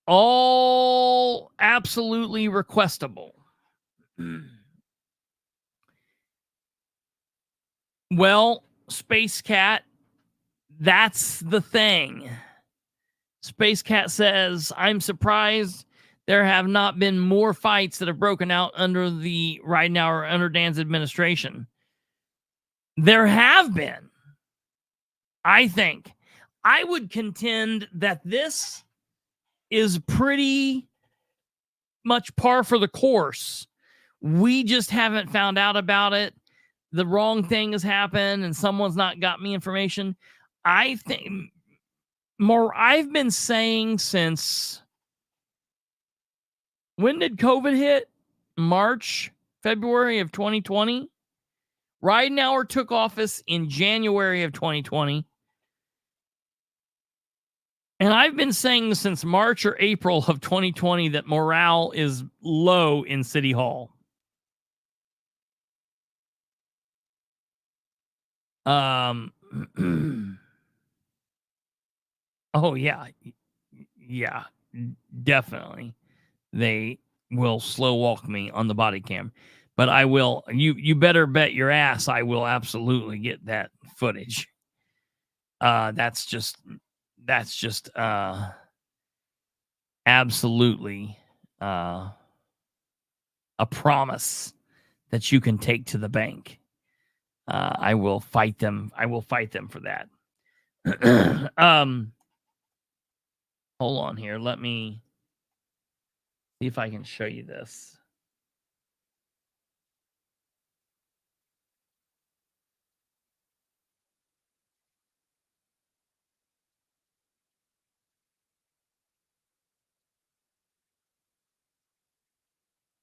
all absolutely requestable. Well, Space Cat, that's the thing. Space Cat says, I'm surprised there have not been more fights that have broken out under the Ridenour administration. There have been. I think. I would contend that this is pretty much par for the course. We just haven't found out about it. The wrong thing has happened and someone's not got me information. I think more, I've been saying since, when did COVID hit? March, February of 2020. Ridenour took office in January of 2020. And I've been saying since March or April of 2020 that morale is low in City Hall. Oh, yeah. Yeah, definitely. They will slow walk me on the body cam. But I will, you better bet your ass I will absolutely get that footage. That's just absolutely a promise that you can take to the bank. I will fight them. I will fight them for that. Hold on here. Let me see if I can show you this.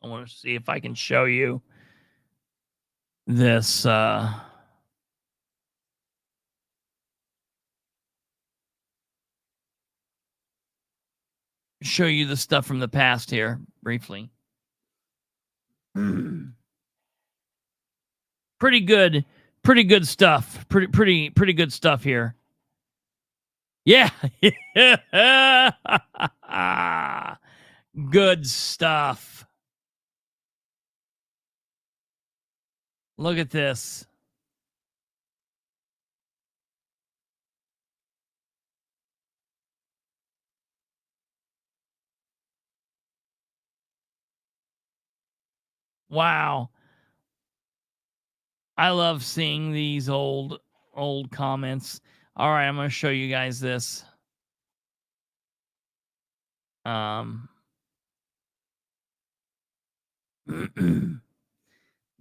I want to see if I can show you this. Show you the stuff from the past here briefly. Pretty good stuff. Pretty good stuff here. Yeah. Good stuff. Look at this. Wow. I love seeing these old comments. All right, I'm going to show you guys this.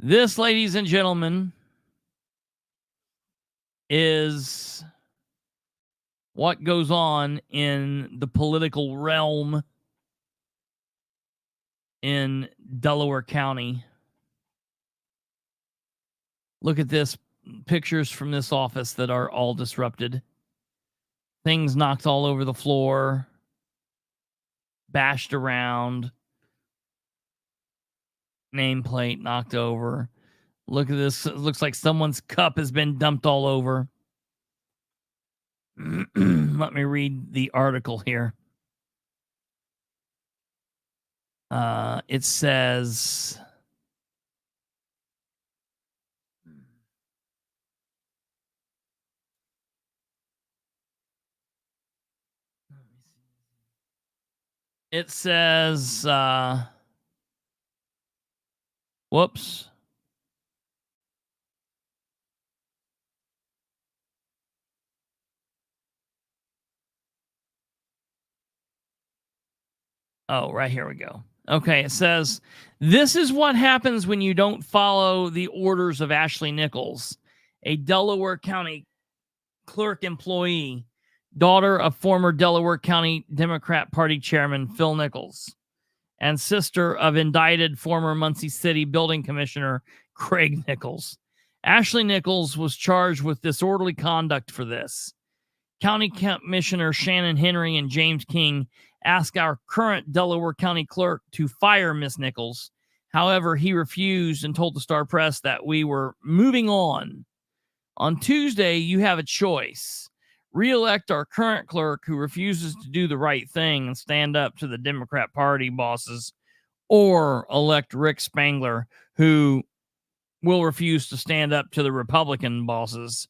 This, ladies and gentlemen, is what goes on in the political realm in Delaware County. Look at this. Pictures from this office that are all disrupted. Things knocked all over the floor. Bashed around. Nameplate knocked over. Look at this. It looks like someone's cup has been dumped all over. Let me read the article here. It says... It says, whoops. Oh, right here we go. Okay, it says, this is what happens when you don't follow the orders of Ashley Nichols, a Delaware County clerk employee, daughter of former Delaware County Democrat Party Chairman Phil Nichols, and sister of indicted former Muncie City Building Commissioner Craig Nichols. Ashley Nichols was charged with disorderly conduct for this. County Commissioner Shannon Henry and James King asked our current Delaware County Clerk to fire Miss Nichols. However, he refused and told the Star Press that we were moving on. On Tuesday, you have a choice. Re-elect our current clerk who refuses to do the right thing and stand up to the Democrat Party bosses, or elect Rick Spangler, who will refuse to stand up to the Republican bosses.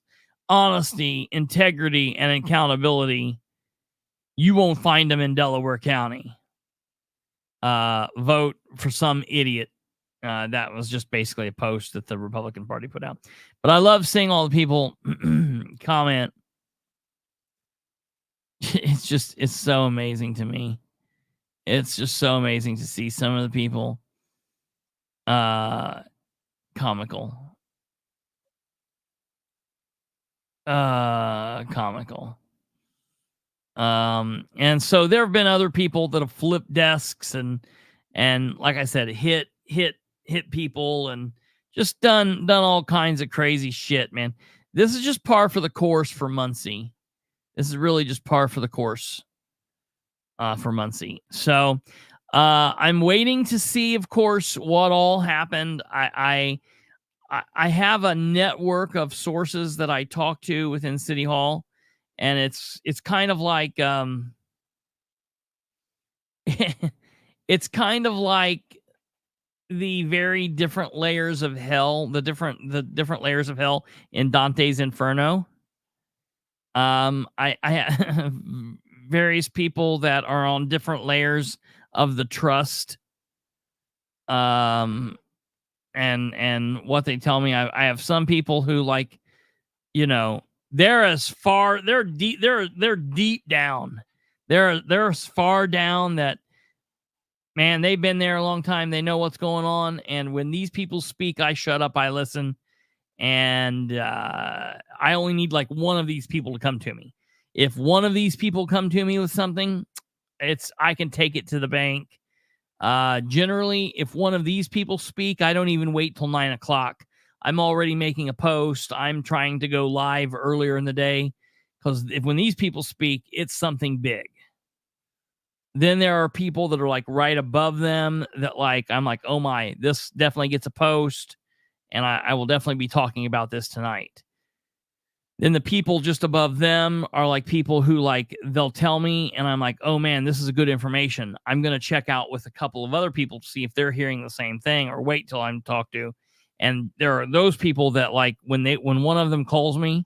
Honesty, integrity, and accountability, you won't find them in Delaware County. Vote for some idiot. That was just basically a post that the Republican Party put out. But I love seeing all the people comment. It's so amazing to me. It's just so amazing to see some of the people comical. And so there have been other people that have flipped desks and like I said, hit people and just done all kinds of crazy shit, man. This is just par for the course for Muncie. This is really just par for the course for Muncie. So I'm waiting to see, of course, what all happened. I have a network of sources that I talk to within City Hall, and it's kind of like it's kind of like the very different layers of hell, the different layers of hell in Dante's Inferno. I have various people that are on different layers of the trust. And what they tell me, I have some people who, like, you know, they're deep down. They're as far down that, man, they've been there a long time. They know what's going on. And when these people speak, I shut up, I listen. And I only need like one of these people to come to me. If one of these people come to me with something, I can take it to the bank. Generally, if one of these people speak, I don't even wait till 9 o'clock. I'm already making a post. I'm trying to go live earlier in the day, because when these people speak, it's something big. Then there are people that are like right above them that, like, I'm like, oh my, this definitely gets a post, and I will definitely be talking about this tonight. Then the people just above them are like people who, like, they'll tell me, and I'm like, oh man, this is a good information. I'm going to check out with a couple of other people to see if they're hearing the same thing, or wait till I'm talked to. And there are those people that, like, when one of them calls me,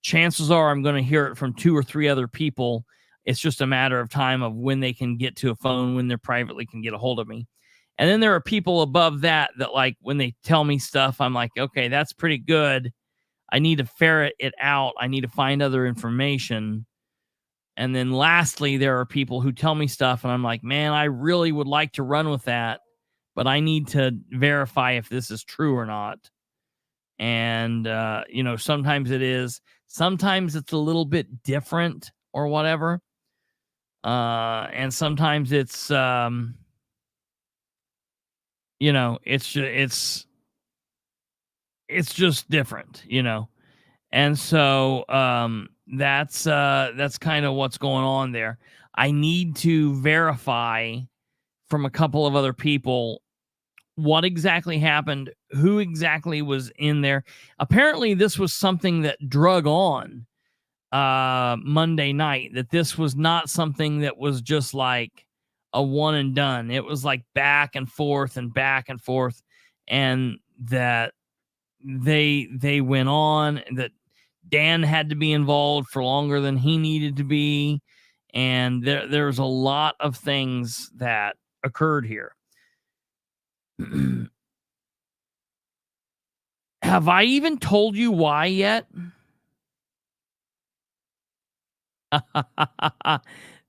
chances are I'm going to hear it from 2 or 3 other people. It's just a matter of time of when they can get to a phone, when they privately can get a hold of me. And then there are people above that, like, when they tell me stuff, I'm like, okay, that's pretty good. I need to ferret it out. I need to find other information. And then lastly, there are people who tell me stuff, and I'm like, man, I really would like to run with that, but I need to verify if this is true or not. And, you know, sometimes it is. Sometimes it's a little bit different or whatever. And sometimes it's, you know, it's just different, you know. And so that's kind of what's going on there. I need to verify from a couple of other people what exactly happened, who exactly was in there. Apparently this was something that drug on Monday night, that this was not something that was just like a one and done. It was like back and forth, and that they went on, that Dan had to be involved for longer than he needed to be, and there's a lot of things that occurred here. Have I even told you why yet?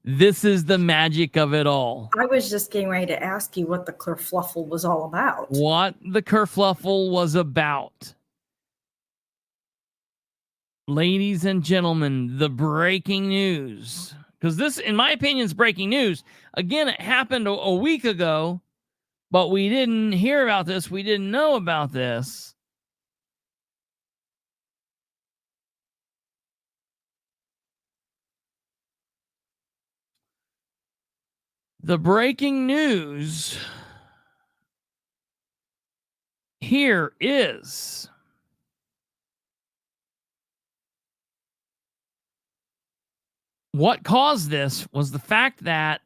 This is the magic of it all. I was just getting ready to ask you what the kerfluffle was all about. What the kerfluffle was about. Ladies and gentlemen, the breaking news. Because this, in my opinion, is breaking news. Again, it happened a week ago, but we didn't hear about this. We didn't know about this. The breaking news here is what caused this was the fact that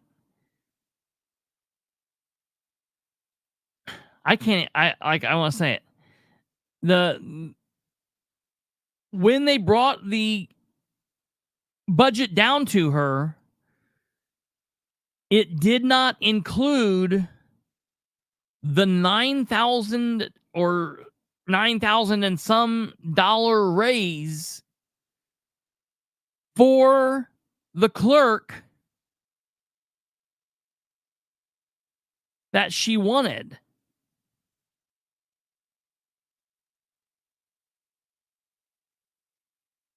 I want to say it. when they brought the budget down to her, it did not include the $9,000 or $9,000 and some dollar raise for the clerk that she wanted.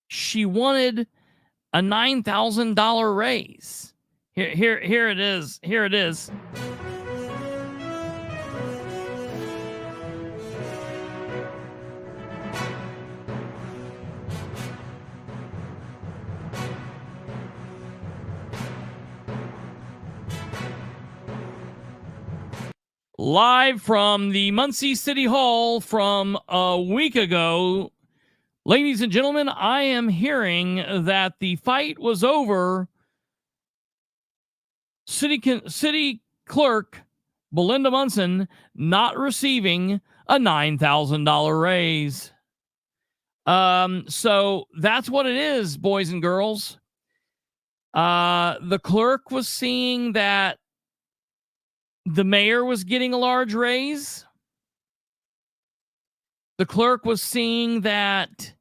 She wanted a $9,000 raise. Here it is. Here it is. Live from the Muncie City Hall from a week ago. Ladies and gentlemen, I am hearing that the fight was over. City Clerk Belinda Munson not receiving a $9,000 raise. So that's what it is, boys and girls. The clerk was seeing that the mayor was getting a large raise. The clerk was seeing that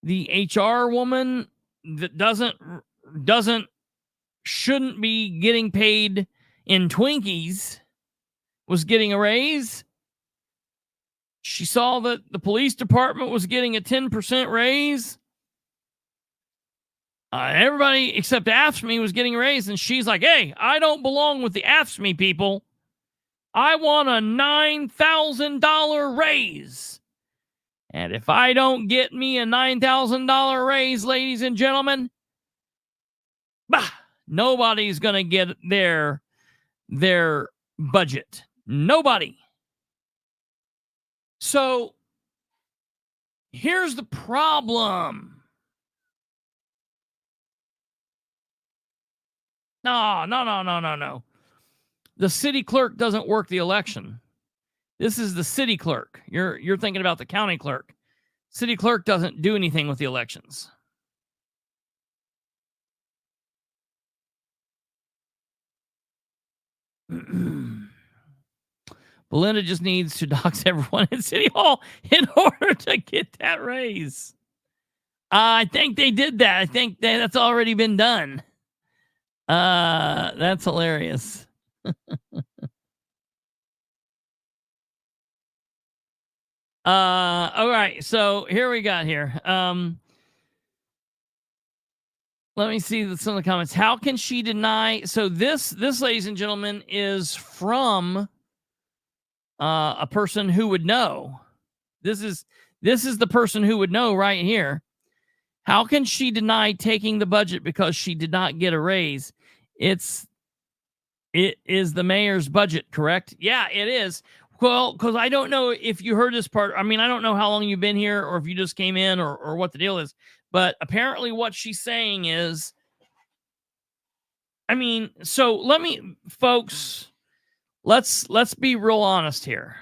the HR woman that shouldn't be getting paid in Twinkies was getting a raise. She saw that the police department was getting a 10% raise. Everybody except AFSCME was getting a raise, and she's like, hey, I don't belong with the AFSCME people. I want a $9,000 raise. And if I don't get me a $9,000 raise, ladies and gentlemen, nobody's going to get their budget. Nobody. So here's the problem. No. The city clerk doesn't work the election. This is the city clerk. You're thinking about the county clerk. City clerk doesn't do anything with the elections. Belinda just needs to dox everyone in City Hall in order to get that raise. I think they did that. I think that's already been done. That's hilarious. All right, so here we got here. Let me see some of the comments. How can she deny? So this, ladies and gentlemen, is from a person who would know. This is the person who would know right here. How can she deny taking the budget because she did not get a raise? It is the mayor's budget, correct? Yeah, it is. Well, because I don't know if you heard this part. I mean, I don't know how long you've been here or if you just came in or what the deal is. But apparently what she's saying is, I mean, so folks, let's be real honest here.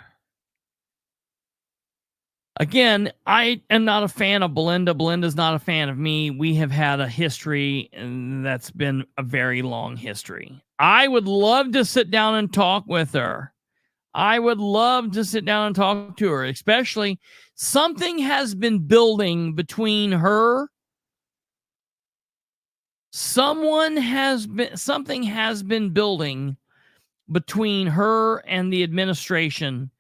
Again, I am not a fan of Belinda. Belinda's not a fan of me. We have had a history, and that's been a very long history. I would love to sit down and talk with her. I would love to sit down and talk to her, especially something has been building between her. Something has been building between her and the administration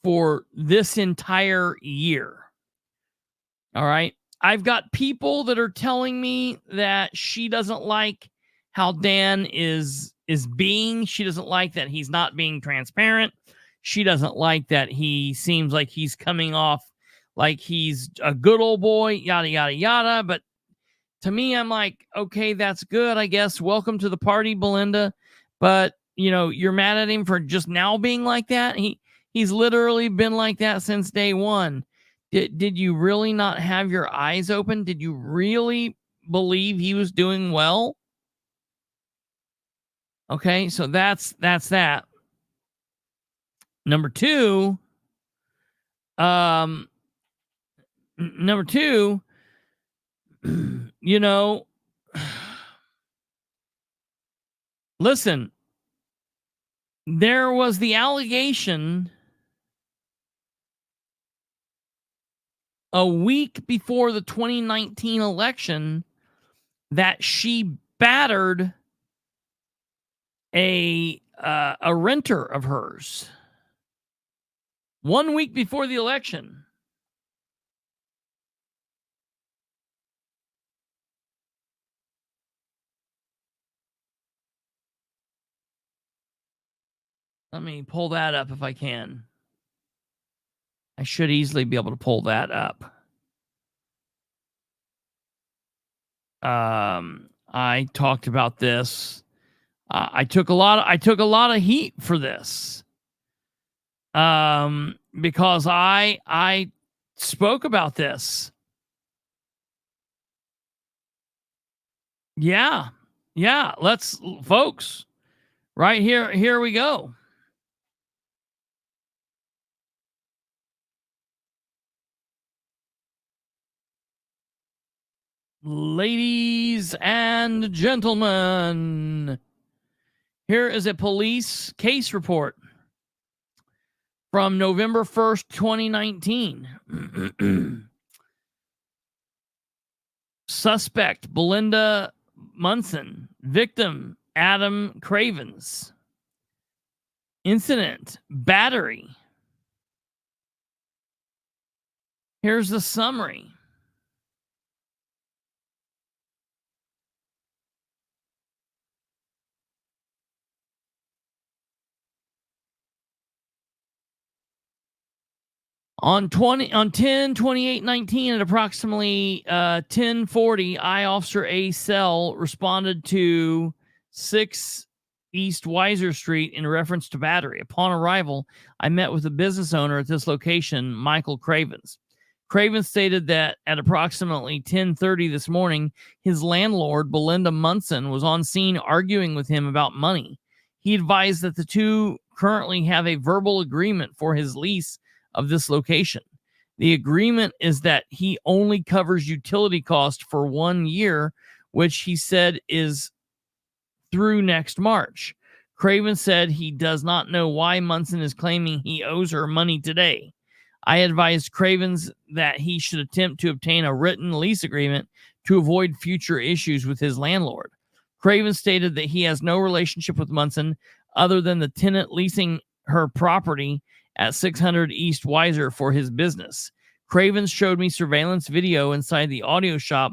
for this entire year. All right. I've got people that are telling me that she doesn't like how Dan is being. She doesn't like that he's not being transparent. She doesn't like that he seems like he's coming off like he's a good old boy, yada, yada, yada. But to me, I'm like, okay, that's good, I guess. Welcome to the party, Belinda. But, you know, you're mad at him for just now being like that. He's literally been like that since day one. Did you really not have your eyes open? Did you really believe he was doing well? Okay, so that's that. Number two, Number two, listen, there was the allegation a week before the 2019 election that she battered a renter of hers 1 week before the election. Let me pull that up if I can. I should easily be able to pull that up. I talked about this. I took a lot of heat for this. Because I spoke about this. Yeah. Let's, folks, right here we go. Ladies and gentlemen, here is a police case report from November 1st, 2019. Suspect, Belinda Munson. Victim, Adam Cravens. Incident, battery. Here's the summary. On 10/28/19 at approximately 10:40, I Officer A. Cell responded to 6 East Weiser Street in reference to battery. Upon arrival, I met with the business owner at this location, Michael Cravens. Cravens stated that at approximately 10:30 this morning, his landlord, Belinda Munson, was on scene arguing with him about money. He advised that the two currently have a verbal agreement for his lease of this location. The agreement is that he only covers utility costs for 1 year, which he said is through next March. Craven said he does not know why Munson is claiming he owes her money today. I advised Cravens that he should attempt to obtain a written lease agreement to avoid future issues with his landlord. Craven stated that he has no relationship with Munson other than the tenant leasing her property at 600 East Weiser for his business. Cravens showed me surveillance video inside the audio shop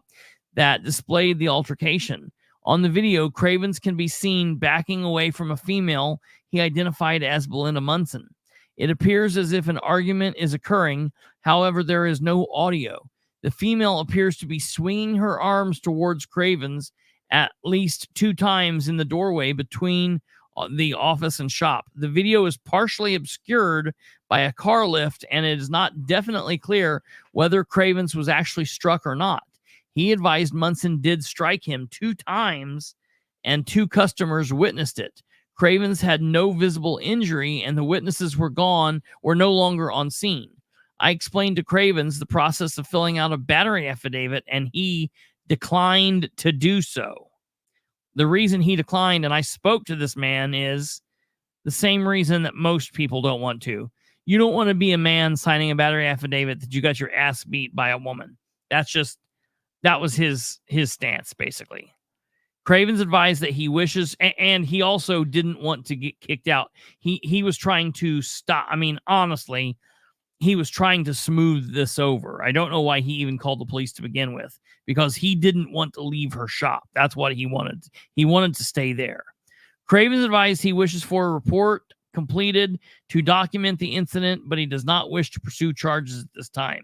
that displayed the altercation. On the video, Cravens can be seen backing away from a female he identified as Belinda Munson. It appears as if an argument is occurring, however, there is no audio. The female appears to be swinging her arms towards Cravens at least 2 times in the doorway between the office and shop. The video is partially obscured by a car lift, and it is not definitely clear whether Cravens was actually struck or not. He advised Munson did strike him 2 times, and 2 customers witnessed it. Cravens had no visible injury, and the witnesses were no longer on scene. I explained to Cravens the process of filling out a battery affidavit, and he declined to do so. The reason he declined, and I spoke to this man, is the same reason that most people don't want to. You don't want to be a man signing a battery affidavit that you got your ass beat by a woman. That was his stance, basically. Cravens advised that he wishes, and he also didn't want to get kicked out. He was trying to stop. I mean, honestly, he was trying to smooth this over. I don't know why he even called the police to begin with, because he didn't want to leave her shop. That's what he wanted. He wanted to stay there. Cravens advised he wishes for a report completed to document the incident, but he does not wish to pursue charges at this time.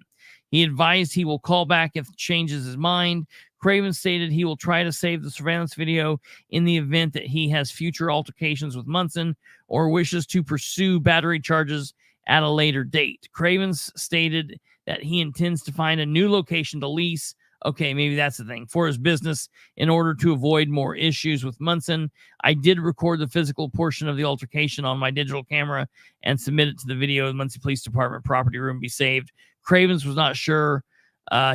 He advised he will call back if he changes his mind. Craven stated he will try to save the surveillance video in the event that he has future altercations with Munson or wishes to pursue battery charges at a later date. Cravens stated that he intends to find a new location to lease. Okay, maybe that's the thing. For his business, in order to avoid more issues with Munson. I did record the physical portion of the altercation on my digital camera and submit it to the video of the Muncie Police Department property room be saved. Cravens was not sure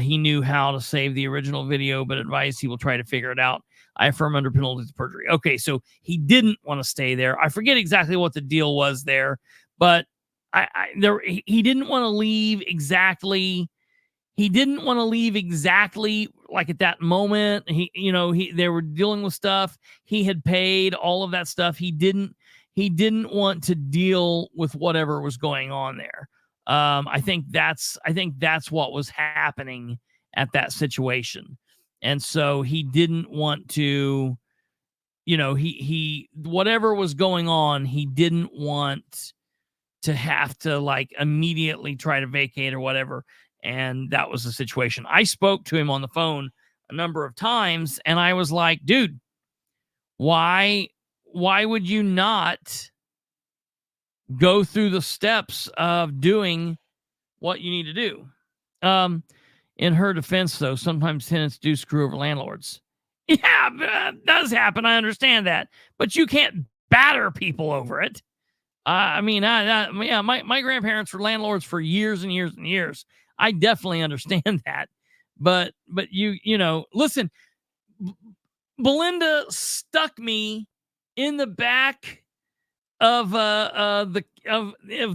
He knew how to save the original video, but advised he will try to figure it out. I affirm under penalty of perjury. Okay, so he didn't want to stay there. I forget exactly what the deal was there, but he didn't want to leave exactly. He didn't want to leave exactly like at that moment. They were dealing with stuff. He had paid all of that stuff. He didn't want to deal with whatever was going on there. I think that's what was happening at that situation. And so he didn't want to, he whatever was going on, he didn't want to have to like immediately try to vacate or whatever. And that was the situation. I spoke to him on the phone a number of times, and I was like, dude, why would you not go through the steps of doing what you need to do? In her defense, though, sometimes tenants do screw over landlords. Yeah, it does happen. I understand that. But you can't batter people over it. My grandparents were landlords for years and years and years. I definitely understand that. But listen, Belinda stuck me in the back of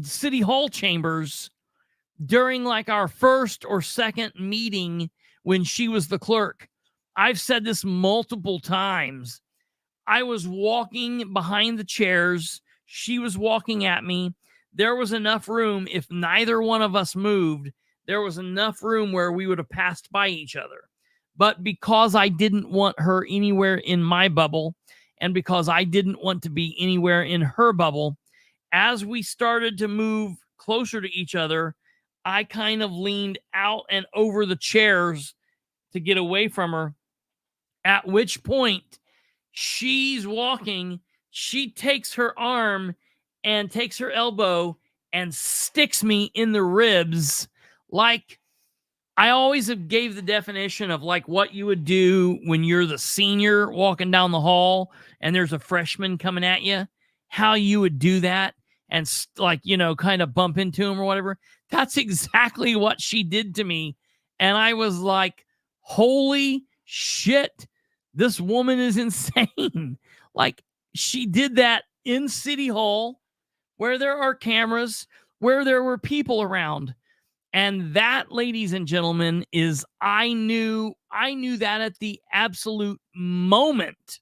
City Hall chambers during like our first or second meeting when she was the clerk. I've said this multiple times. I was walking behind the chairs. She was walking at me. There was enough room. If neither one of us moved, there was enough room where we would have passed by each other. But because I didn't want her anywhere in my bubble, and because I didn't want to be anywhere in her bubble, as we started to move closer to each other, I kind of leaned out and over the chairs to get away from her, at which point she's walking. She takes her arm and takes her elbow and sticks me in the ribs. Like, I always gave the definition of like what you would do when you're the senior walking down the hall and there's a freshman coming at you, how you would do that and kind of bump into him or whatever. That's exactly what she did to me. And I was like, holy shit, this woman is insane. Like, she did that in City Hall where there are cameras, where there were people around. And that, ladies and gentlemen, is I knew that at the absolute moment.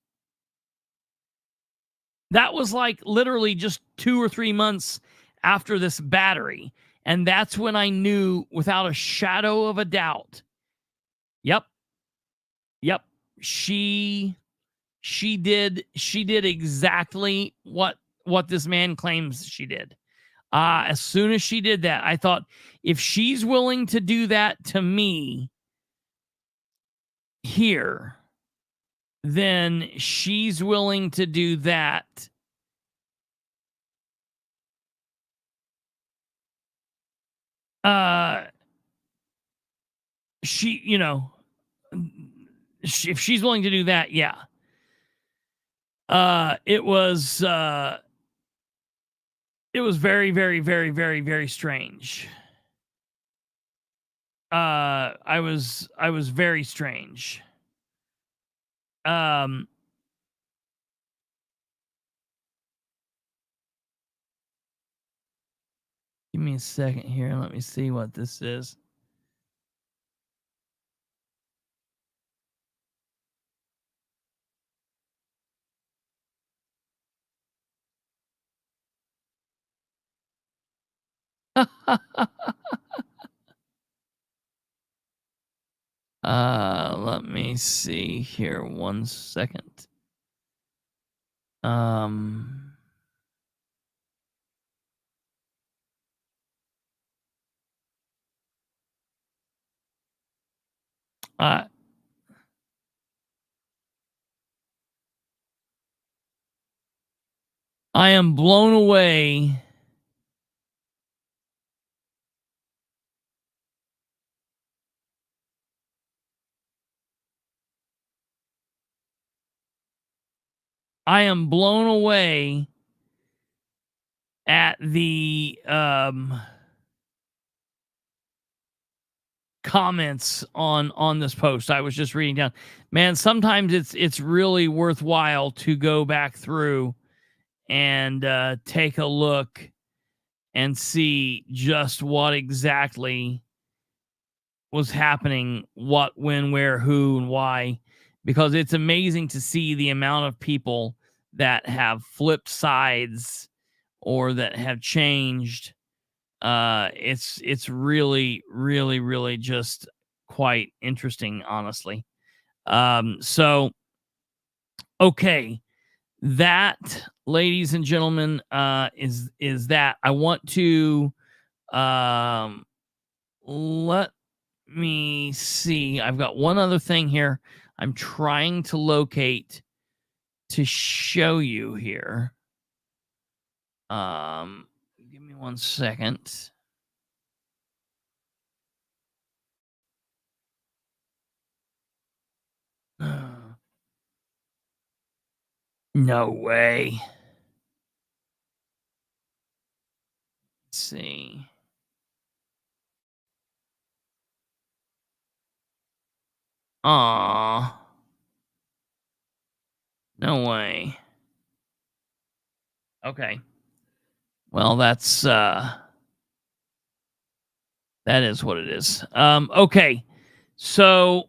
That was like literally just 2 or 3 months after this battery. And that's when I knew without a shadow of a doubt. Yep. She did exactly what this man claims she did. As soon as she did that, I thought, if she's willing to do that to me here, then she's willing to do that if she's willing to do that, yeah. It was very, very, very, very, very strange. I was very strange. Give me a second here and let me see what this is. Let me see here 1 second. I am blown away. I am blown away at the comments on this post. I was just reading down. Man, sometimes it's really worthwhile to go back through and take a look and see just what exactly was happening, what, when, where, who, and why, because it's amazing to see the amount of people that have flipped sides or that have changed. It's really, really, really just quite interesting, honestly. So, okay, that, ladies and gentlemen, is that. I want to let me see. I've got one other thing here I'm trying to locate to show you here. Give me 1 second. No way. Let's see. Aw. No way. Okay. Well, that's that is what it is. Okay. So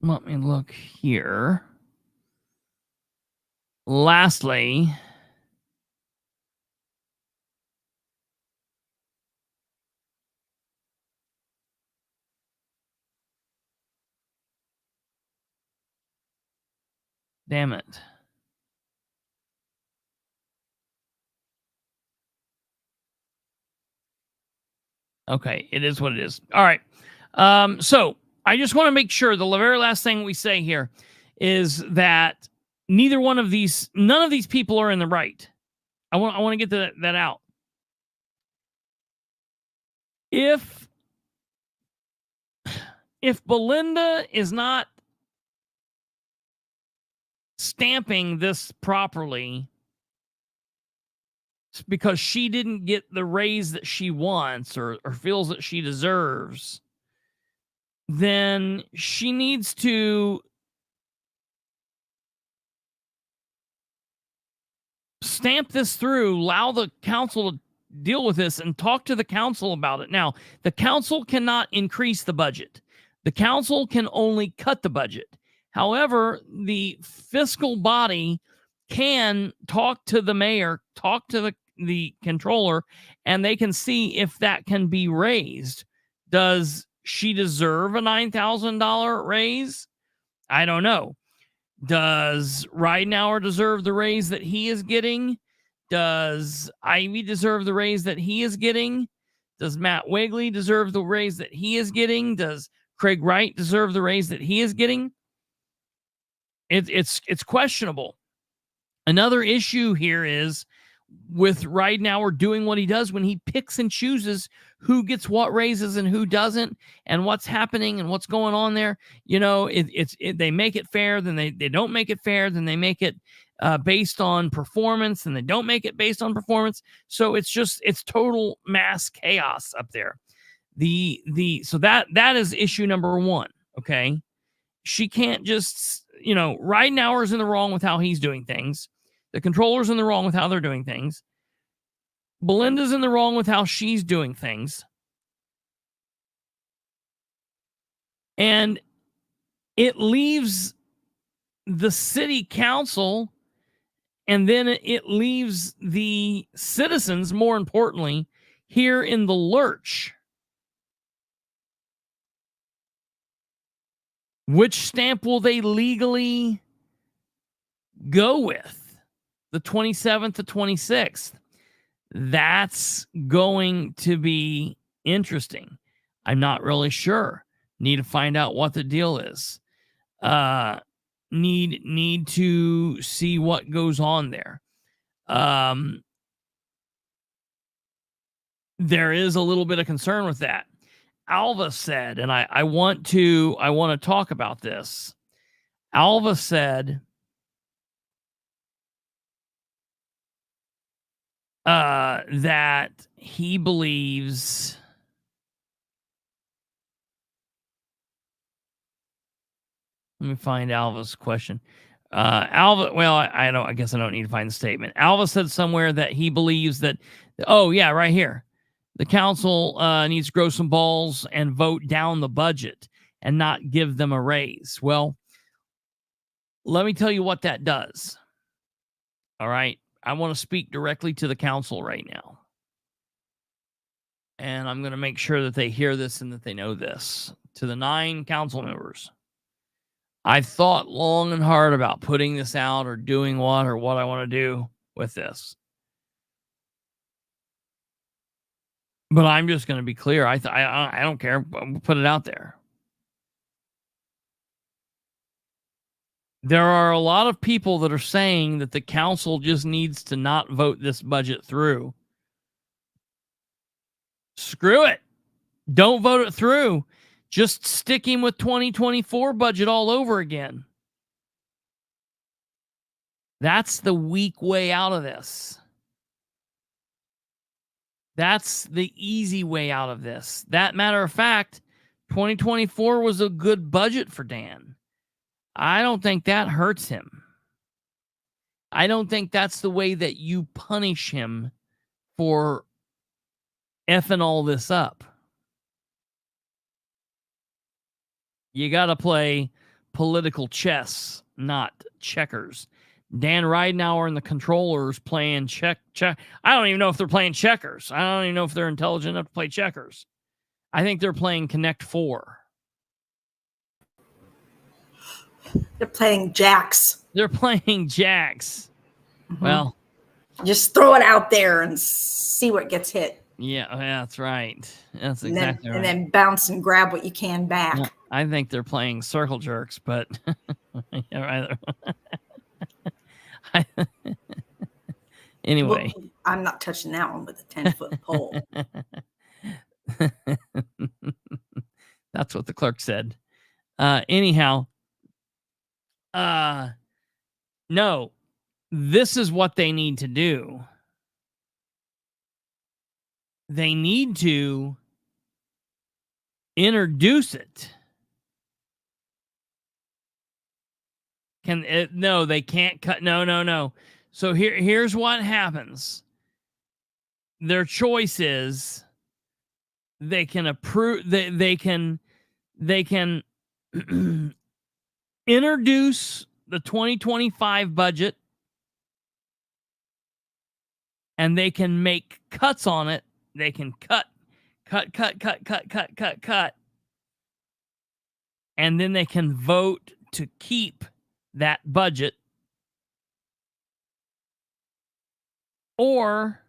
let me look here. Lastly, damn it. Okay, it is what it is. All right. So I just want to make sure the very last thing we say here is that none of these people are in the right. I want to get that out. If Belinda is not stamping this properly because she didn't get the raise that she wants or feels that she deserves, then she needs to stamp this through, allow the council to deal with this, and talk to the council about it. Now, the council cannot increase the budget. The council can only cut the budget. However, the fiscal body can talk to the mayor, talk to the controller, and they can see if that can be raised. Does she deserve a $9,000 raise? I don't know. Does Ridenour deserve the raise that he is getting? Does Ivy deserve the raise that he is getting? Does Matt Wigley deserve the raise that he is getting? Does Craig Wright deserve the raise that he is getting? It's questionable. Another issue here is with Ridenour doing what he does when he picks and chooses who gets what raises and who doesn't, and what's happening and what's going on there. You know, they make it fair, then they don't make it fair, then they make it based on performance, and they don't make it based on performance. So it's total mass chaos up there. So that is issue number one. Okay, she can't just, Ridenour's in the wrong with how he's doing things. The controller's in the wrong with how they're doing things. Belinda's in the wrong with how she's doing things. And it leaves the city council, and then it leaves the citizens, more importantly, here in the lurch. Which stamp will they legally go with? The 27th to 26th. That's going to be interesting. I'm not really sure. Need to find out what the deal is. Need to see what goes on there. There is a little bit of concern with that. Alva said, and I want to talk about this. Alva said that he believes let me find Alva's question. Alva, well, I guess I don't need to find the statement. Alva said somewhere that he believes that, oh yeah, right here. The council needs to grow some balls and vote down the budget and not give them a raise. Well, let me tell you what that does. All right. I want to speak directly to the council right now. And I'm going to make sure that they hear this and that they know this. To the 9 council members. I've thought long and hard about putting this out or doing what I want to do with this. But I'm just going to be clear. I don't care. Put it out there. There are a lot of people that are saying that the council just needs to not vote this budget through. Screw it. Don't vote it through. Just sticking with 2024 budget all over again. That's the weak way out of this. That's the easy way out of this. That matter of fact, 2024 was a good budget for Dan. I don't think that hurts him. I don't think that's the way that you punish him for effing all this up. You got to play political chess, not checkers. Dan Ridenour and the controllers playing check. I don't even know if they're playing checkers. I don't even know if they're intelligent enough to play checkers. I think they're playing Connect 4. They're playing jacks. They're playing jacks. Mm-hmm. Well, just throw it out there and see what gets hit. Yeah, that's right. That's exactly right. And then bounce and grab what you can back. Yeah, I think they're playing circle jerks, but yeah, anyway. Well, I'm not touching that one with a 10-foot pole. That's what the clerk said. Anyhow, no, this is what they need to do. They need to introduce it. No, they can't cut. No. So here's what happens. Their choice is they can approve. They can introduce the 2025 budget, and they can make cuts on it. They can cut. And then they can vote to keep that budget. Or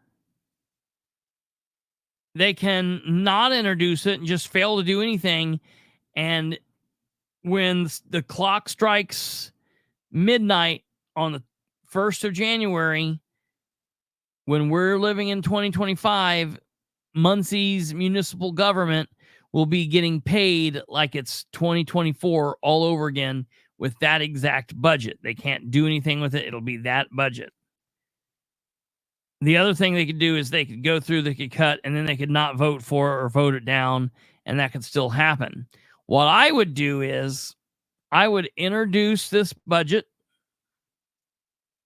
they can not introduce it and just fail to do anything. And when the clock strikes midnight on the 1st of January, when we're living in 2025, Muncie's municipal government will be getting paid like it's 2024 all over again with that exact budget. They can't do anything with it. It'll be that budget. The other thing they could do is they could go through, they could cut, and then they could not vote for it or vote it down, and that could still happen. What I would do is I would introduce this budget.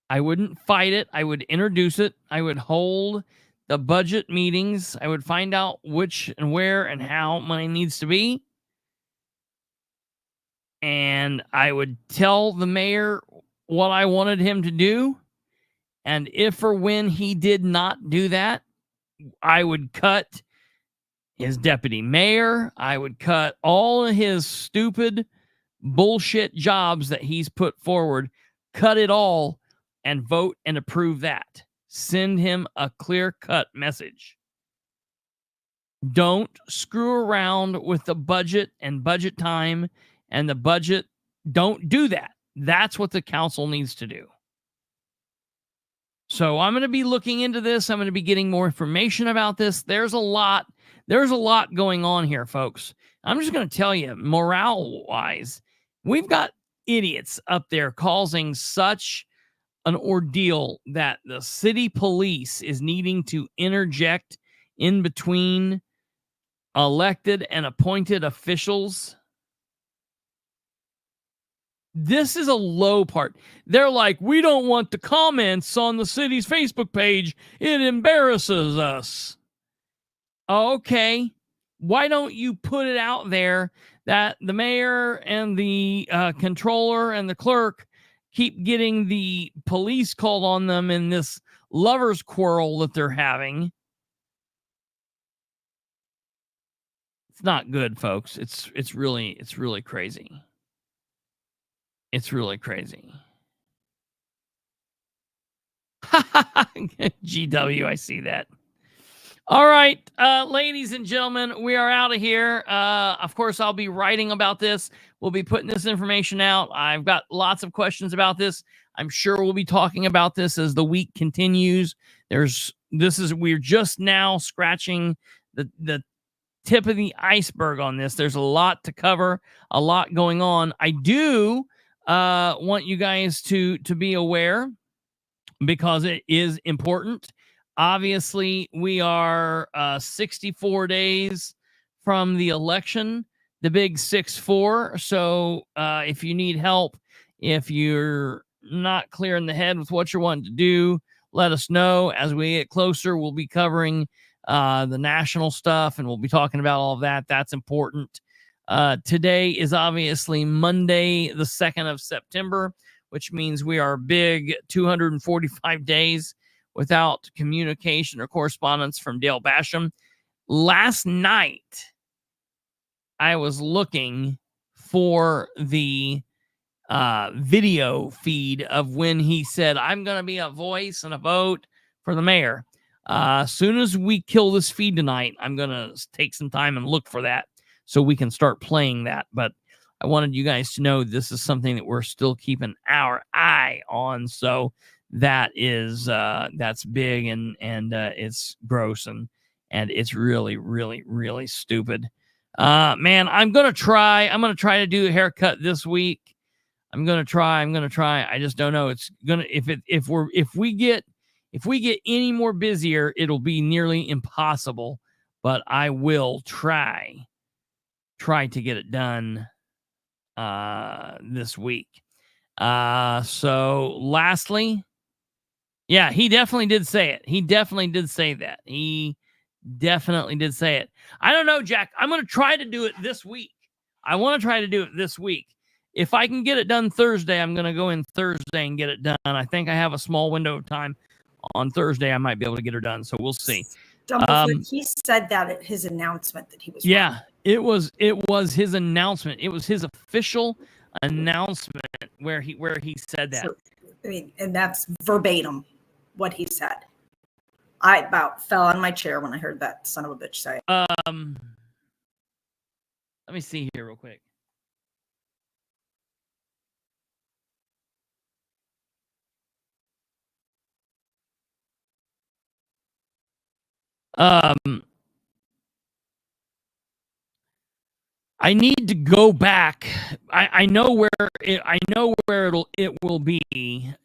I wouldn't fight it. I would introduce it. I would hold the budget meetings. I would find out which and where and how money needs to be. And I would tell the mayor what I wanted him to do. And if or when he did not do that, I would cut his deputy mayor. I would cut all of his stupid bullshit jobs that he's put forward. Cut it all and vote and approve that. Send him a clear-cut message. Don't screw around with the budget and budget time and the budget. Don't do that. That's what the council needs to do. So I'm going to be looking into this. I'm going to be getting more information about this. There's a lot going on here, folks. I'm just going to tell you, morale-wise, we've got idiots up there causing such an ordeal that the city police is needing to interject in between elected and appointed officials. This is a low part. They're like, we don't want the comments on the city's Facebook page. It embarrasses us. Okay. Why don't you put it out there that the mayor and the controller and the clerk keep getting the police called on them in this lovers quarrel that they're having? It's not good, folks. It's really crazy. It's really crazy. GW, I see that. All right, ladies and gentlemen, we are out of here. Of course, I'll be writing about this. We'll be putting this information out. I've got lots of questions about this. I'm sure we'll be talking about this as the week continues. We're just now scratching the tip of the iceberg on this. There's a lot to cover, a lot going on. I do want you guys to be aware, because it is important. Obviously, we are 64 days from the election, the big 6-4. So if you need help, if you're not clear in the head with what you're wanting to do, let us know. As we get closer, we'll be covering the national stuff, and we'll be talking about all of that. That's important. Today is obviously Monday, the 2nd of September, which means we are big 245 days without communication or correspondence from Dale Basham. Last night, I was looking for the video feed of when he said, I'm going to be a voice and a vote for the mayor. As soon as we kill this feed tonight, I'm going to take some time and look for that so we can start playing that. But I wanted you guys to know this is something that we're still keeping our eye on. So that is that's big, and it's gross, and it's really stupid. Man, I'm gonna try to do a haircut this week. I'm gonna try. I just don't know. It's gonna if we get any more busier, it'll be nearly impossible. But I will try to get it done this week. So lastly, yeah, he definitely did say it. He definitely did say that. I don't know, Jack. I'm going to try to do it this week. If I can get it done Thursday, I'm going to go in Thursday and get it done. I think I have a small window of time on Thursday. I might be able to get her done. So we'll see. He said that at his announcement that he was. Yeah, it was his announcement. It was his official announcement where he said that. So, I mean, and that's verbatim what he said. I about fell on my chair when I heard that son of a bitch say it. Let me see here real quick. I need to go back. I know where it will be.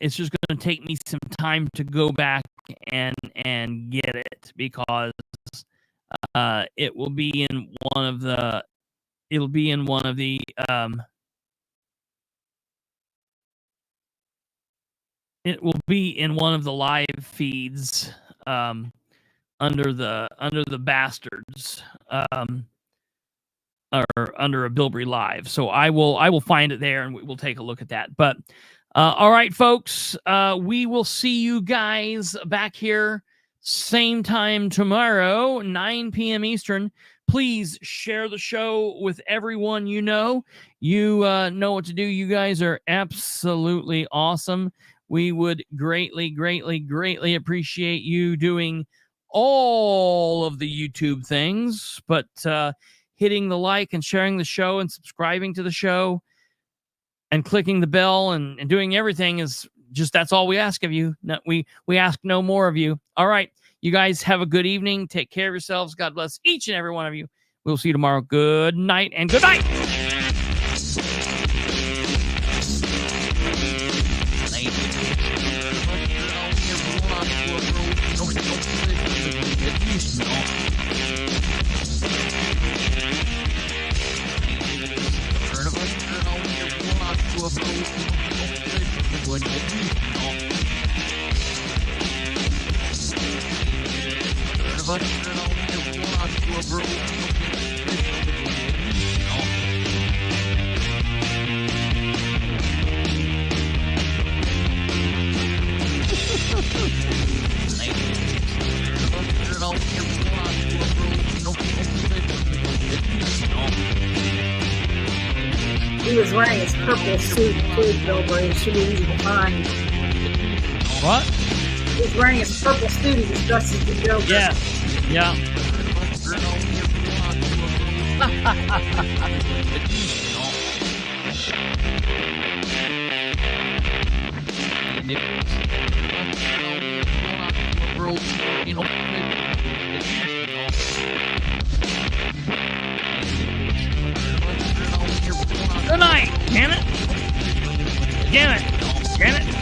It's just going to take me some time to go back and get it, because it will be in one of the live feeds under the bastards. Or under a Bilbrey Live. So I will find it there, and we'll take a look at that. But all right, folks, we will see you guys back here same time tomorrow, 9 p.m. Eastern. Please share the show with everyone you know. You know what to do. You guys are absolutely awesome. We would greatly appreciate you doing all of the YouTube things, but hitting the like and sharing the show and subscribing to the show and clicking the bell and doing everything is just that's all we ask of you. No, we ask no more of you. All right. You guys have a good evening. Take care of yourselves. God bless each and every one of you. We'll see you tomorrow. Good night and good night. He was wearing his purple suit too, Bilbrey. It should be easy to find. What? He was wearing his purple suit. He was dressed as the Joker. Yeah. Yeah. Good night, damn it. Damn it. Damn it.